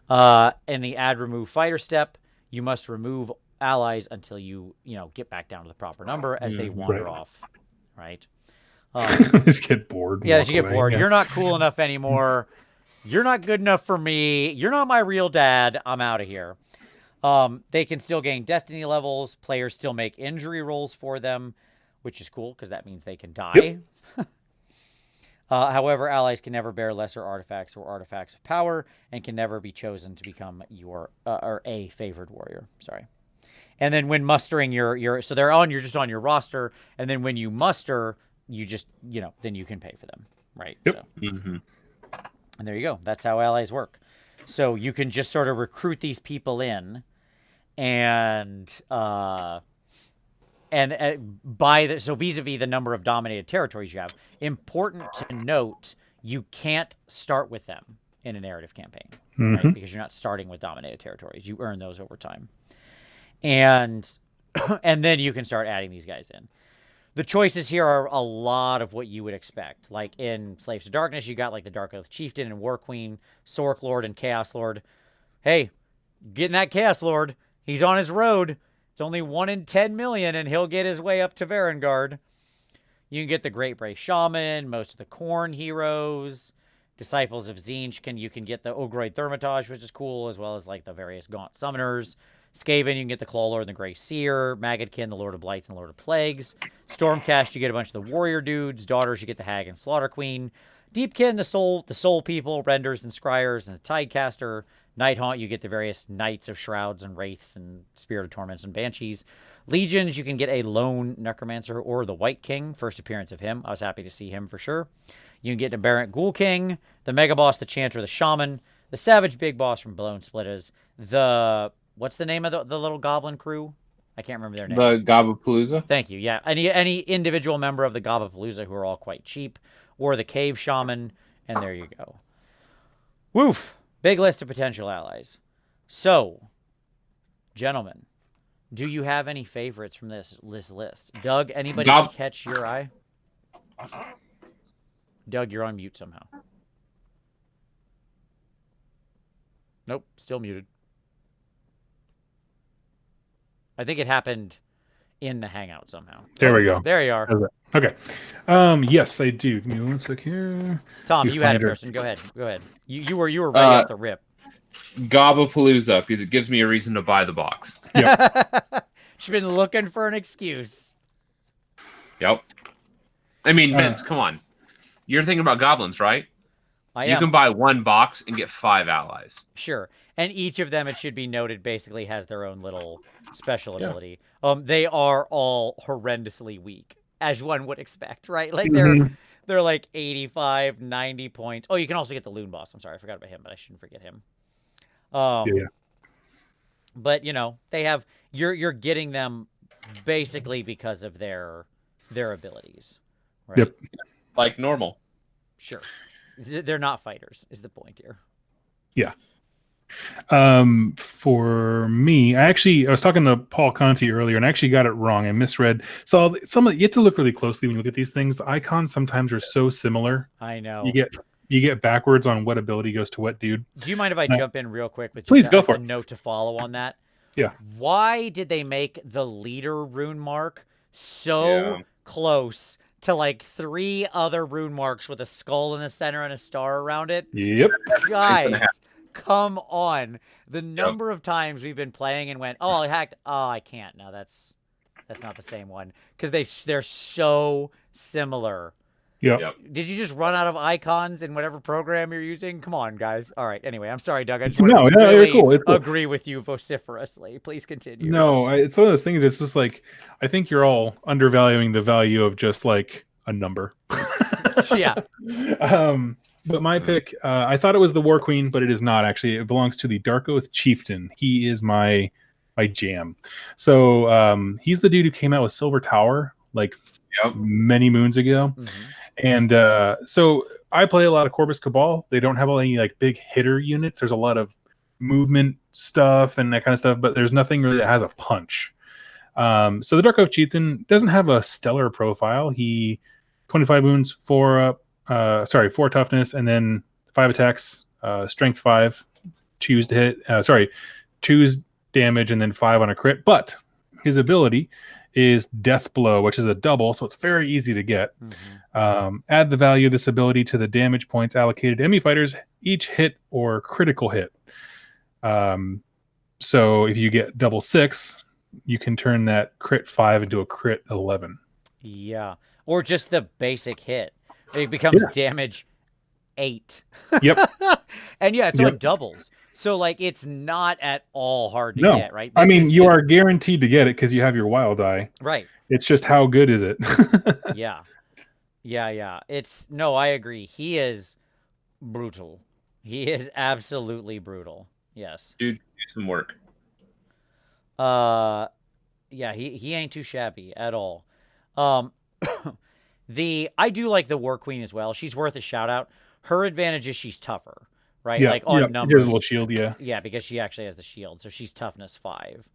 in the add remove fighter step, you must remove allies until you get back down to the proper number as they wander off, right? Just get bored. Yeah, you get bored. You're not cool enough anymore. You're not good enough for me. You're not my real dad. I'm out of here. They can still gain destiny levels. Players still make injury rolls for them, which is cool because that means they can die. Yep. However, allies can never bear lesser artifacts or artifacts of power and can never be chosen to become your or a favored warrior. Sorry. And then when mustering your so you're just on your roster, and then when you muster, you just then you can pay for them, right? Yep. So, and there you go. That's how allies work. So you can just sort of recruit these people in, and so vis-a-vis the number of dominated territories you have, important to note, you can't start with them in a narrative campaign, right? Because you're not starting with dominated territories. You earn those over time. And then you can start adding these guys in. The choices here are a lot of what you would expect. Like in Slaves to Darkness, you got like the Dark Oath Chieftain and War Queen, Sork Lord and Chaos Lord. Hey, getting that Chaos Lord. He's on his road. It's only 1 in 10 million, and he'll get his way up to Varangard. You can get the Great Bray Shaman, most of the Khorne heroes, Disciples of Tzeentch. You can get the Ogroid Thermitage, which is cool, as well as like the various Gaunt Summoners. Skaven, you can get the Claw Lord and the Grey Seer. Maggotkin, the Lord of Blights and the Lord of Plagues. Stormcast, you get a bunch of the Warrior Dudes. Daughters, you get the Hag and Slaughter Queen. Deepkin, the Soul People, Renders and Scryers, and the Tidecaster. Nighthaunt, you get the various Knights of Shrouds and Wraiths and Spirit of Torments and Banshees. Legions, you can get a lone Necromancer or the White King. First appearance of him. I was happy to see him for sure. You can get the Aberrant Ghoul King, the Mega Boss, the Chanter, the Shaman, the Savage Big Boss from Blown Splitters, the... What's the name of the little goblin crew? I can't remember their name. The Gobapalooza. Thank you. Yeah. Any individual member of the Gobapalooza who are all quite cheap. Or the Cave Shaman. And there you go. Woof. Big list of potential allies. So, gentlemen, do you have any favorites from this list? Doug, anybody catch your eye? Doug, you're on mute somehow. Nope. Still muted. I think it happened in the Hangout somehow. There we go. There you are. Okay. Yes, I do. Give me 1 sec here. Tom, you had a person. Go ahead. You were ready off the rip. Gobapalooza, because it gives me a reason to buy the box. Yep. She's been looking for an excuse. Yep. I mean, Vince, come on. You're thinking about goblins, right? You can buy 1 box and get 5 allies. Sure. And each of them, it should be noted, basically has their own little special ability. They are all horrendously weak, as one would expect, right? Like they're like 85, 90 points. Oh, you can also get the Loon Boss. I'm sorry, I forgot about him, but I shouldn't forget him. But they have you're getting them basically because of their abilities, right? Yep. Like normal. Sure. They're not fighters, is the point here. Yeah. For me, I was talking to Paul Conti earlier, and I actually got it wrong. I misread. So you have to look really closely when you look at these things. The icons sometimes are so similar. I know. You get backwards on what ability goes to what dude. Do you mind if I jump in real quick with just go for a note to follow on that? Yeah. Why did they make the leader rune mark so close to like 3 other rune marks with a skull in the center and a star around it? Yep. Guys, come on. The number of times we've been playing and went, oh, I hacked. Oh, I can't. No, that's not the same one. Because they're so similar. Yep. Did you just run out of icons in whatever program you're using? Come on, guys. All right. Anyway, I'm sorry, Doug. I just want to really cool. agree with you vociferously. Please continue. No, it's one of those things. It's just like, I think you're all undervaluing the value of just like a number. Yeah. But my pick, I thought it was the War Queen, but it is not actually. It belongs to the Dark Oath Chieftain. He is my jam. So he's the dude who came out with Silver Tower like many moons ago. And so I play a lot of Corvus Cabal. They don't have any like big hitter units. There's a lot of movement stuff and that kind of stuff, but there's nothing really that has a punch. So the Dark Oath Chieftain doesn't have a stellar profile. He 25 wounds, 4 toughness, and then 5 attacks, strength 5, choose to hit. 2's damage, and then 5 on a crit. But his ability is Death Blow, which is a double, so it's very easy to get. Add the value of this ability to the damage points allocated to enemy fighters each hit or critical hit. So if you get double 6, you can turn that crit 5 into a crit 11. Yeah. Or just the basic hit. It becomes Yeah. damage 8. Yep. And yeah, it's Yep. on doubles. So like it's not at all hard to No. get, right? I This mean, is you just are guaranteed to get it because you have your wild eye. right. It's just how good is it? Yeah. Yeah, yeah. It's no, I agree. He is brutal. He is absolutely brutal. Yes. Dude, do some work. Uh yeah, he ain't too shabby at all. Um I do like the War Queen as well. She's worth a shout out. Her advantage is she's tougher, right? Yeah. Like Yeah. on Here's a little numbers. shield. Yeah. Yeah, because she actually has the shield, so she's toughness 5.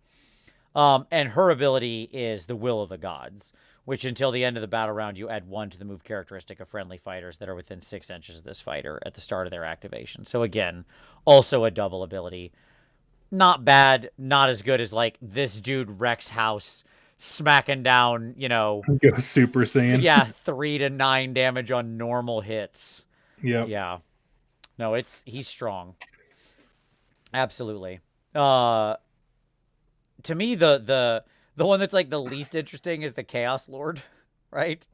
And her ability is the Will of the Gods, which until the end of the battle round, you add 1 to the move characteristic of friendly fighters that are within 6 inches of this fighter at the start of their activation. So again, also a double ability. Not bad, not as good as like this dude Rex House smacking down, Go Super Saiyan. yeah, 3 to 9 damage on normal hits. Yep. Yeah. No, he's strong. Absolutely. To me, the one that's like the least interesting is the Chaos Lord, right?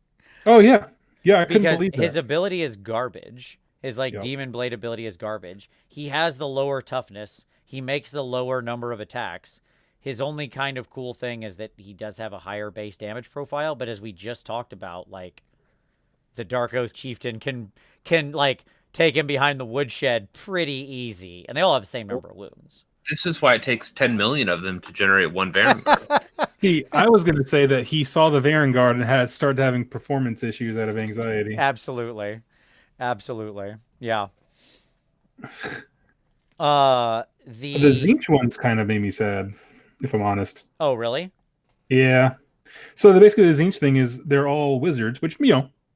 Oh yeah. Yeah. I couldn't Because believe his that. ability is garbage. His like Yep. Demon Blade ability is garbage. He has the lower toughness. He makes the lower number of attacks. His only kind of cool thing is that he does have a higher base damage profile, but as we just talked about, like the Dark Oath Chieftain can like take him behind the woodshed pretty easy, and they all have the same number of wounds. This is why it takes 10 million of them to generate one Vanguard. I was going to say that he saw the Vanguard and had started having performance issues out of anxiety. Absolutely. Yeah. The Zinch ones kind of made me sad, if I'm honest. Oh, really? Yeah. So basically the Zinch thing is they're all wizards, which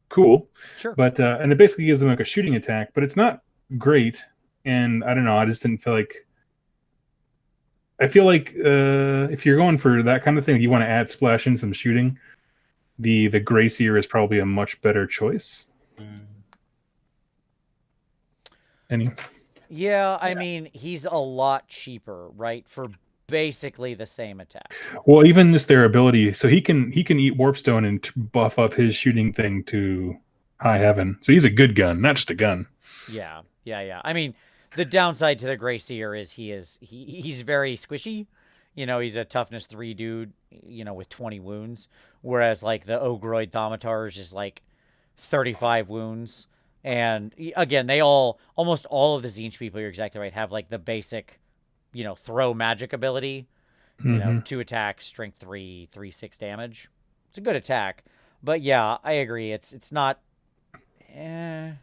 cool. Sure. But and it basically gives them like a shooting attack, but it's not great. And I don't know, I just didn't feel like. I feel like if you're going for that kind of thing, you want to add splash in some shooting. The Gracier is probably a much better choice. Yeah, I mean, he's a lot cheaper, right? For basically the same attack. Well, even just their ability, so he can eat Warpstone and buff up his shooting thing to high heaven. So he's a good gun, not just a gun. Yeah. I mean, the downside to the Gracier is he's very squishy. He's a toughness 3 dude, with 20 wounds. Whereas like the Ogroid Thaumatar is just like 35 wounds. And again, almost all of the Zinch people, you're exactly right, have like the basic, throw magic ability. 2 attacks, strength 3, 3/6 damage. It's a good attack. But yeah, I agree. It's not. Yeah,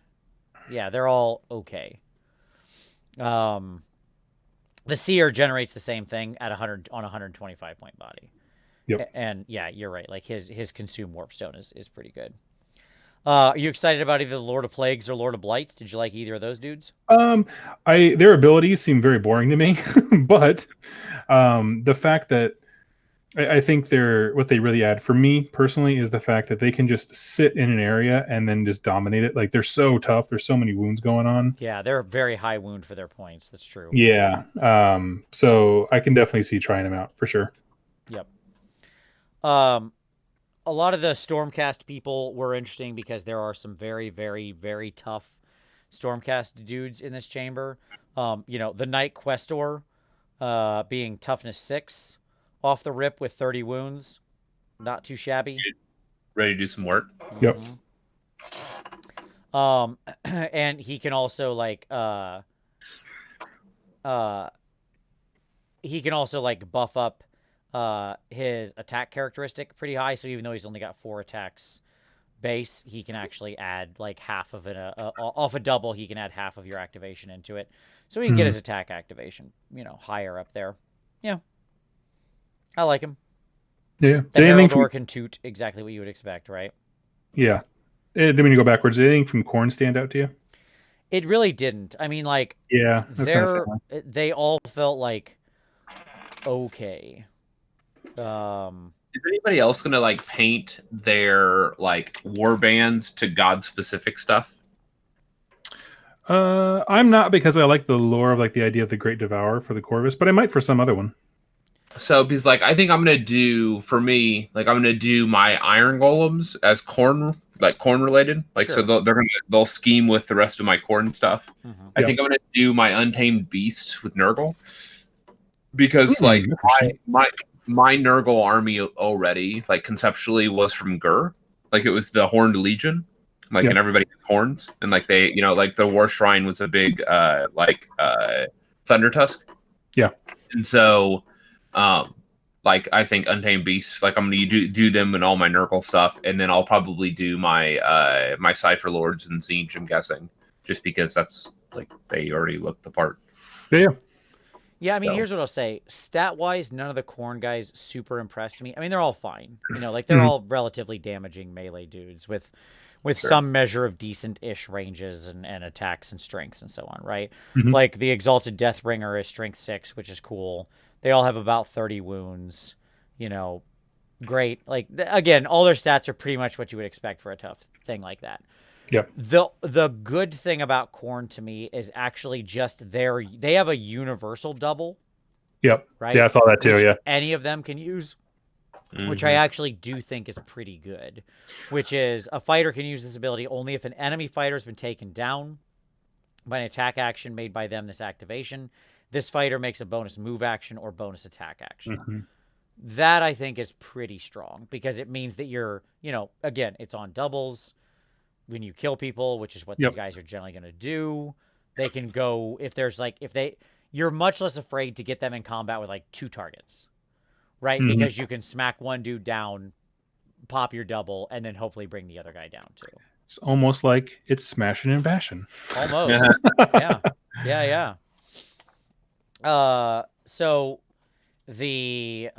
they're all okay. The Seer generates the same thing at 100 on a 125 point body. Yep. And yeah, you're right. Like his consume warpstone is pretty good. Are you excited about either the Lord of Plagues or Lord of Blights? Did you like either of those dudes? Their abilities seem very boring to me, but the fact that I think what they really add for me personally is the fact that they can just sit in an area and then just dominate it. Like they're so tough. There's so many wounds going on. Yeah, they're very high wound for their points. That's true. Yeah. So I can definitely see trying them out for sure. Yep. A lot of the Stormcast people were interesting because there are some very, very, very tough Stormcast dudes in this chamber. The Knight Questor, being toughness 6 off the rip with 30 wounds. Not too shabby. Ready to do some work? Yep. And he can also like buff up his attack characteristic pretty high, so even though he's only got 4 attacks base, he can actually add like half of it off a double. He can add half of your activation into it, so he can get his attack activation higher up there. Yeah, I like him. Yeah, The Heraldor can toot exactly what you would expect, right? Yeah. Didn't mean to go backwards. Did anything from Korn stand out to you? It really didn't. I mean, like, yeah, they all felt like okay. Is anybody else gonna like paint their like war bands to god specific stuff? I'm not, because I like the lore of like the idea of the Great Devourer for the Corvus, but I might for some other one. So because like I think I'm gonna do for me like I'm gonna do my iron golems as corn related like so Sure. they'll scheme with the rest of my corn stuff. Mhm. I think I'm gonna do my untamed beast with Nurgle because like Interesting. my Nurgle army already like conceptually was from Gur, like it was the Horned Legion, like Yep. and everybody has horns and like they like the War Shrine was a big Thunder Tusk. Yeah. And so, like I think Untamed Beasts, like I'm gonna do them and all my Nurgle stuff, and then I'll probably do my my Cipher Lords and Siege. I'm guessing, just because that's like they already look the part. Yeah. Yeah, I mean, So. here's what I'll say. Stat-wise, none of the corn guys super impressed me. I mean, they're all fine. Like they're all relatively damaging melee dudes with Sure. some measure of decent-ish ranges and attacks and strengths and so on, right? Mhm. Like the Exalted Deathbringer is strength 6, which is cool. They all have about 30 wounds. Great. Like again, all their stats are pretty much what you would expect for a tough thing like that. Yep. The good thing about corn to me is actually just they have a universal double, Yep. right? Yeah, I saw that too. Which Yeah. any of them can use, which Mhm. I actually do think is pretty good. Which is a fighter can use this ability only if an enemy fighter has been taken down by an attack action made by them. This activation, this fighter makes a bonus move action or bonus attack action. Mhm. That I think is pretty strong because it means that you're, again, it's on doubles. When you kill people, which is what Yep. these guys are generally going to do, they can go you're much less afraid to get them in combat with like 2 targets, right? Mhm. Because you can smack one dude down, pop your double, and then hopefully bring the other guy down too. It's almost like it's smashing and bashing. Almost. Yeah. Yeah. So the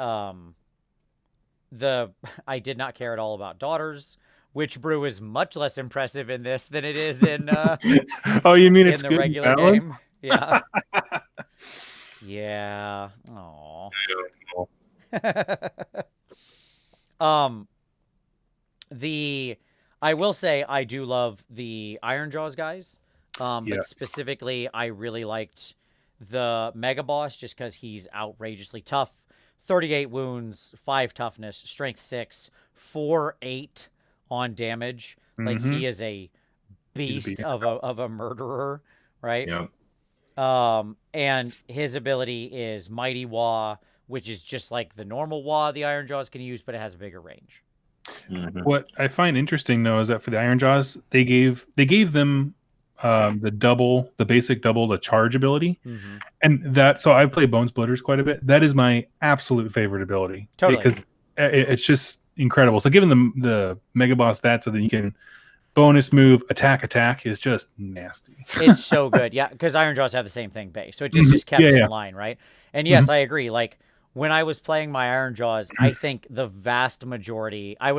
I did not care at all about daughters. Witch Brew is much less impressive in this than it is in Oh, you mean in it's the good regular balance? game. Yeah. Yeah. Aw. I will say I do love the Iron Jaws guys. But Yes. specifically I really liked the Mega Boss just because he's outrageously tough. 38 wounds, 5 toughness, strength 6, 4/8 on damage. Like Mhm. he is a He's a beast beast. of a murderer, right? Yeah. And his ability is Mighty Wah, which is just like the normal Wah the Iron Jaws can use, but it has a bigger range. Mhm. What I find interesting though is that for the Iron Jaws, they gave them the basic double, the charge ability, Mm-hmm. and that. So I've played Bone Splitters quite a bit. That is my absolute favorite ability. Totally. Because it's just incredible. So giving them the Mega Boss that so that you can bonus move attack is just nasty. It's so good. Yeah, because Iron Jaws have the same thing base. So it just kept it in line, right? And yes, I agree. Like when I was playing my Iron Jaws, I think the vast majority I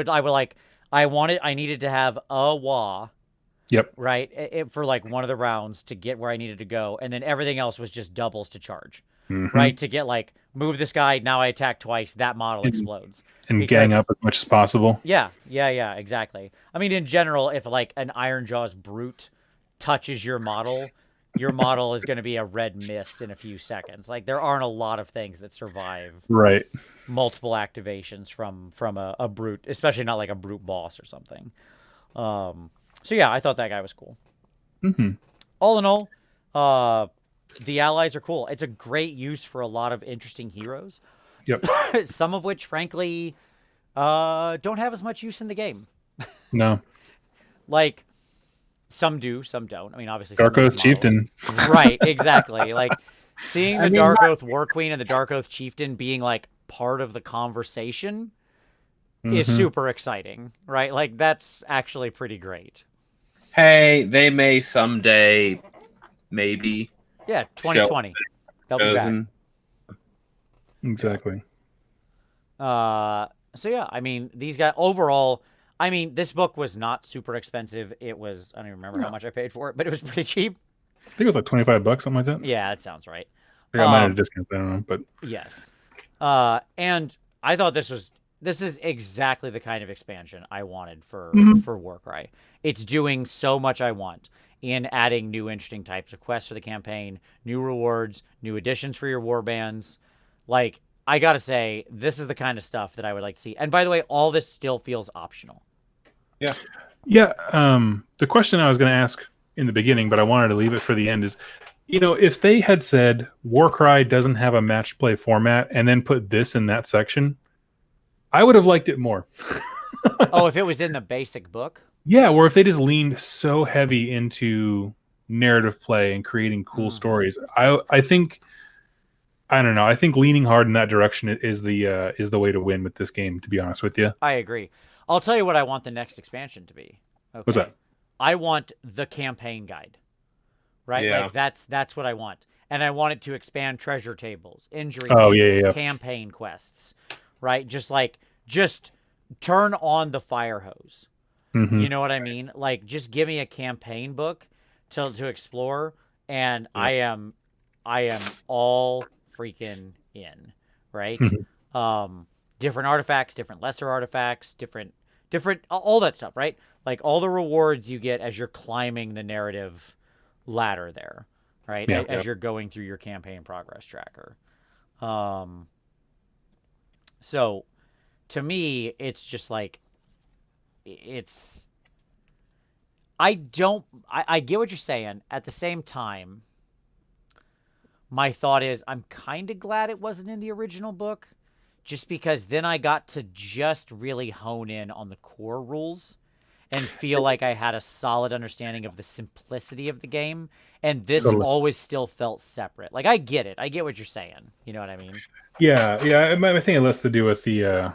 needed to have a Wah, Yep. right? For like one of the rounds to get where I needed to go, and then everything else was just doubles to charge. Mhm. Right? To get like move this guy, now I attack twice, that model explodes. And gang up as much as possible. Yeah, exactly. I mean, in general, if like an Iron Jaws brute touches your model is going to be a red mist in a few seconds. Like there aren't a lot of things that survive Right. multiple activations from a brute, especially not like a brute boss or something. So yeah, I thought that guy was cool. Mhm. All in all, the allies are cool. It's a great use for a lot of interesting heroes. Yep. Some of which, frankly, don't have as much use in the game. No. Like, some do, some don't. I mean, obviously, Dark some of Oath these models- Chieftain. Right, exactly. Like, seeing the I mean, Dark Oath War Queen and the Dark Oath Chieftain being, like, part of the conversation is Mhm. super exciting, right? Like, that's actually pretty great. Hey, they may someday, maybe. Yeah, 2020. They'll be back. Chosen. Exactly. So yeah, I mean, these guys overall, I mean, this book was not super expensive. It was, I don't even remember how much I paid for it, but it was pretty cheap. I think it was like $25, something like that. Yeah, that sounds right. I got mine at a discount. I don't know, but Yes. And I thought this is exactly the kind of expansion I wanted for Warcry. It's doing so much I want in adding new interesting types of quests for the campaign, new rewards, new additions for your warbands. Like, I gotta say, this is the kind of stuff that I would like to see. And by the way, all this still feels optional. Yeah. Yeah. The question I was going to ask in the beginning, but I wanted to leave it for the end is, if they had said Warcry doesn't have a match play format and then put this in that section, I would have liked it more. Oh, if it was in the basic book? Yeah, or if they just leaned so heavy into narrative play and creating cool stories. I think, I don't know. I think leaning hard in that direction is the way to win with this game, to be honest with you. I agree. I'll tell you what I want the next expansion to be. Okay. What's that? I want the campaign guide. Right? Yeah. Like that's what I want. And I want it to expand treasure tables, injury Oh, tables, yeah. campaign quests. Right? Just turn on the fire hose. Mhm. You know what I mean? Like, just give me a campaign book to explore, and I am all freaking in, right? Different artifacts, different lesser artifacts, different all that stuff, right? Like all the rewards you get as you're climbing the narrative ladder there, right? Yeah. As you're going through your campaign progress tracker. So to me, it's just like I get what you're saying. At the same time, my thought is I'm kind of glad it wasn't in the original book, just because then I got to just really hone in on the core rules and feel like I had a solid understanding of the simplicity of the game. And this always still felt separate. Like, I get it. I get what you're saying. You know what I mean? Yeah. I think it less to do with the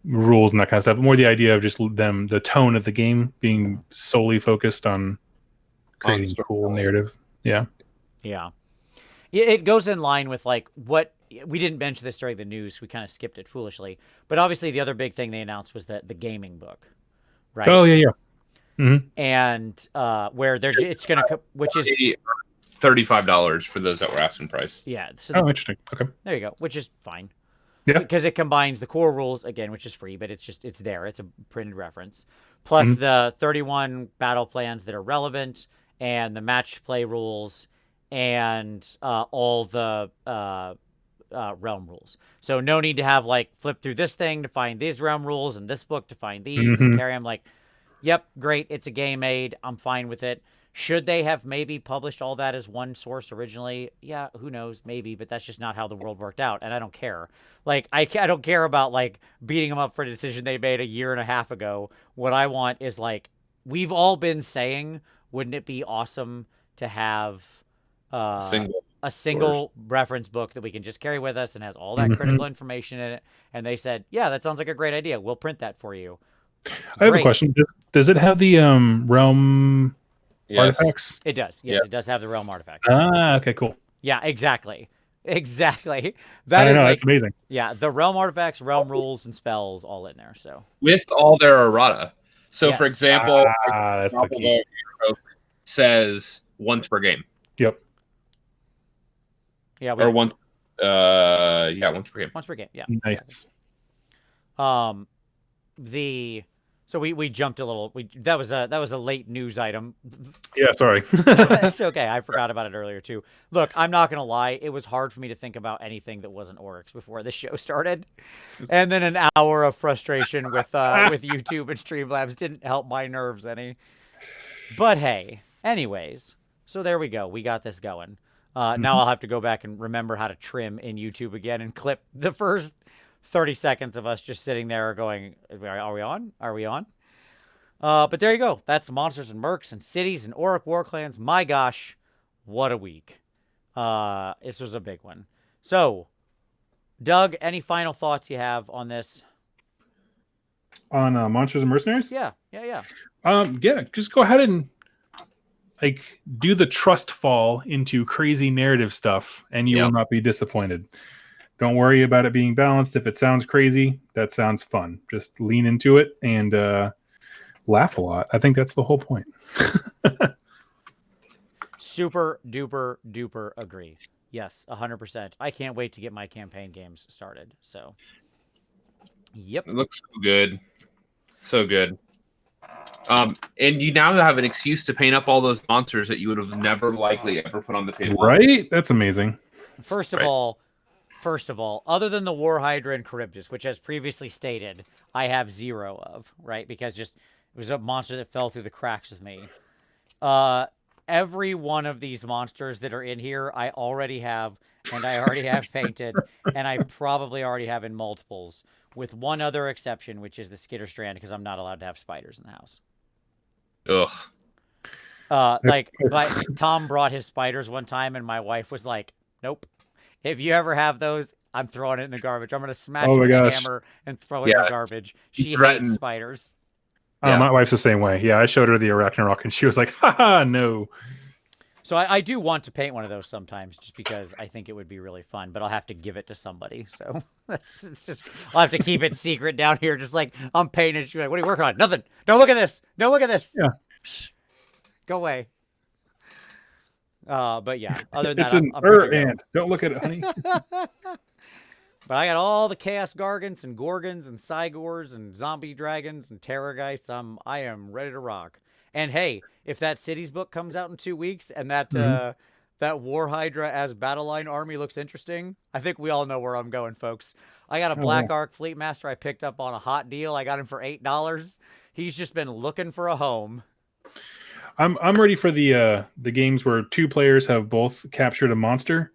rules and that kind of stuff. More the idea of just the tone of the game being solely focused on creating cool narrative. Yeah. Yeah. It goes in line with like what we didn't mention this during the news. We kind of skipped it foolishly. But obviously the other big thing they announced was the gaming book, right? Oh yeah. Mm-hmm. And where it's going to, which is $35 for those that were asking price. Yeah. So interesting. Okay. There you go, which is fine. Yeah. Because it combines the core rules again, which is free, but it's there. It's a printed reference. Plus the 31 battle plans that are relevant and the match play rules and all the realm rules. So no need to have like flip through this thing to find these realm rules and this book to find these and carry them. Like, yep, great. It's a game made. I'm fine with it. Should they have maybe published all that as one source originally? Yeah, who knows? Maybe, but that's just not how the world worked out, and I don't care. Like, I don't care about, like, beating them up for a decision they made a year and a half ago. What I want is, like, we've all been saying, wouldn't it be awesome to have a single reference book that we can just carry with us and has all that critical information in it? And they said, yeah, that sounds like a great idea. We'll print that for you. I have a question. Does it have the realm... artifacts? It does. Yes, it does have the realm artifacts. Okay, cool. Yeah, exactly. That is that's amazing. Yeah, the realm artifacts, realm rules, and spells all in there. So with all their errata. So for example, that's the key. says once per game. Yep. Yeah. Once per game. Once per game. Yeah. Nice. So we jumped a little. That was a late news item. Yeah, sorry. It's okay. I forgot about it earlier too. Look, I'm not gonna lie. It was hard for me to think about anything that wasn't Orruks before the show started, and then an hour of frustration with YouTube and Streamlabs didn't help my nerves any. But hey, anyways, so there we go. We got this going. Now I'll have to go back and remember how to trim in YouTube again and clip the first 30 seconds of us just sitting there going, are we on? Are we on? But there you go. That's Monsters and Mercs and Cities and Orruk War Clans. My gosh, what a week. This was a big one. So, Doug, any final thoughts you have on this? On Monsters and Mercenaries? Yeah. Just go ahead and do the trust fall into crazy narrative stuff, and you will not be disappointed. Don't worry about it being balanced. If it sounds crazy, that sounds fun. Just lean into it and laugh a lot. I think that's the whole point. Super duper duper agree. Yes, 100%. I can't wait to get my campaign games started. So, yep. It looks so good. So good. And you now have an excuse to paint up all those monsters that you would have never likely ever put on the table. Right? That's amazing. First of all, First of all, other than the War Hydra and Charybdis, which, as previously stated, I have 0 of, right? Because just it was a monster that fell through the cracks with me. Every one of these monsters that are in here, I already have, and I already have painted, and I probably already have in multiples, with one other exception, which is the Skitter Strand, because I'm not allowed to have spiders in the house. Ugh. But Tom brought his spiders one time, and my wife was like, "Nope. If you ever have those, I'm throwing it in the garbage. I'm gonna smash it with a hammer and throw it in the garbage." She hates spiders. Oh, my wife's the same way. Yeah, I showed her the Arachnarok, and she was like, "Haha, no." So I do want to paint one of those sometimes, just because I think it would be really fun. But I'll have to give it to somebody. So it's just I'll have to keep it secret down here, just like I'm painting. She's like, "What are you working on?" "Nothing. Don't look at this. Don't look at this." Yeah. Shh. Go away. But yeah, other than It's that, an ant. Don't look at it, honey. But I got all the Chaos Gargants and Gorgons and Cygors and Zombie Dragons and Terrorgeists. I am ready to rock. And hey, if that Cities book comes out in 2 weeks and that that War Hydra as Battle Line army looks interesting, I think we all know where I'm going, folks. I got a Black Ark Fleet Master I picked up on a hot deal. I got him for $8. He's just been looking for a home. I'm ready for the games where 2 players have both captured a monster,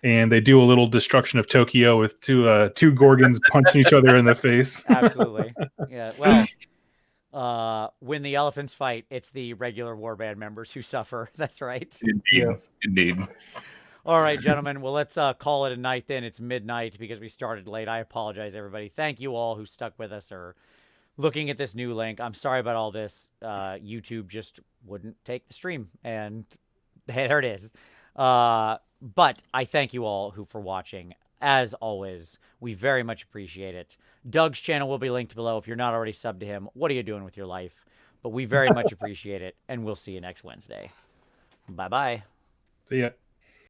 and they do a little destruction of Tokyo with two Gorgons punching each other in the face. Absolutely. Yeah. Well, when the elephants fight, it's the regular warband members who suffer. That's right. Indeed. All right, gentlemen. Well, let's call it a night then. It's midnight because we started late. I apologize, everybody. Thank you all who stuck with us or looking at this new link. I'm sorry about all this. YouTube just wouldn't take the stream, and there it is. But I thank you all for watching. As always, we very much appreciate it. Doug's channel will be linked below. If you're not already subbed to him, what are you doing with your life? But we very much appreciate it, and we'll see you next Wednesday. Bye-bye. See ya.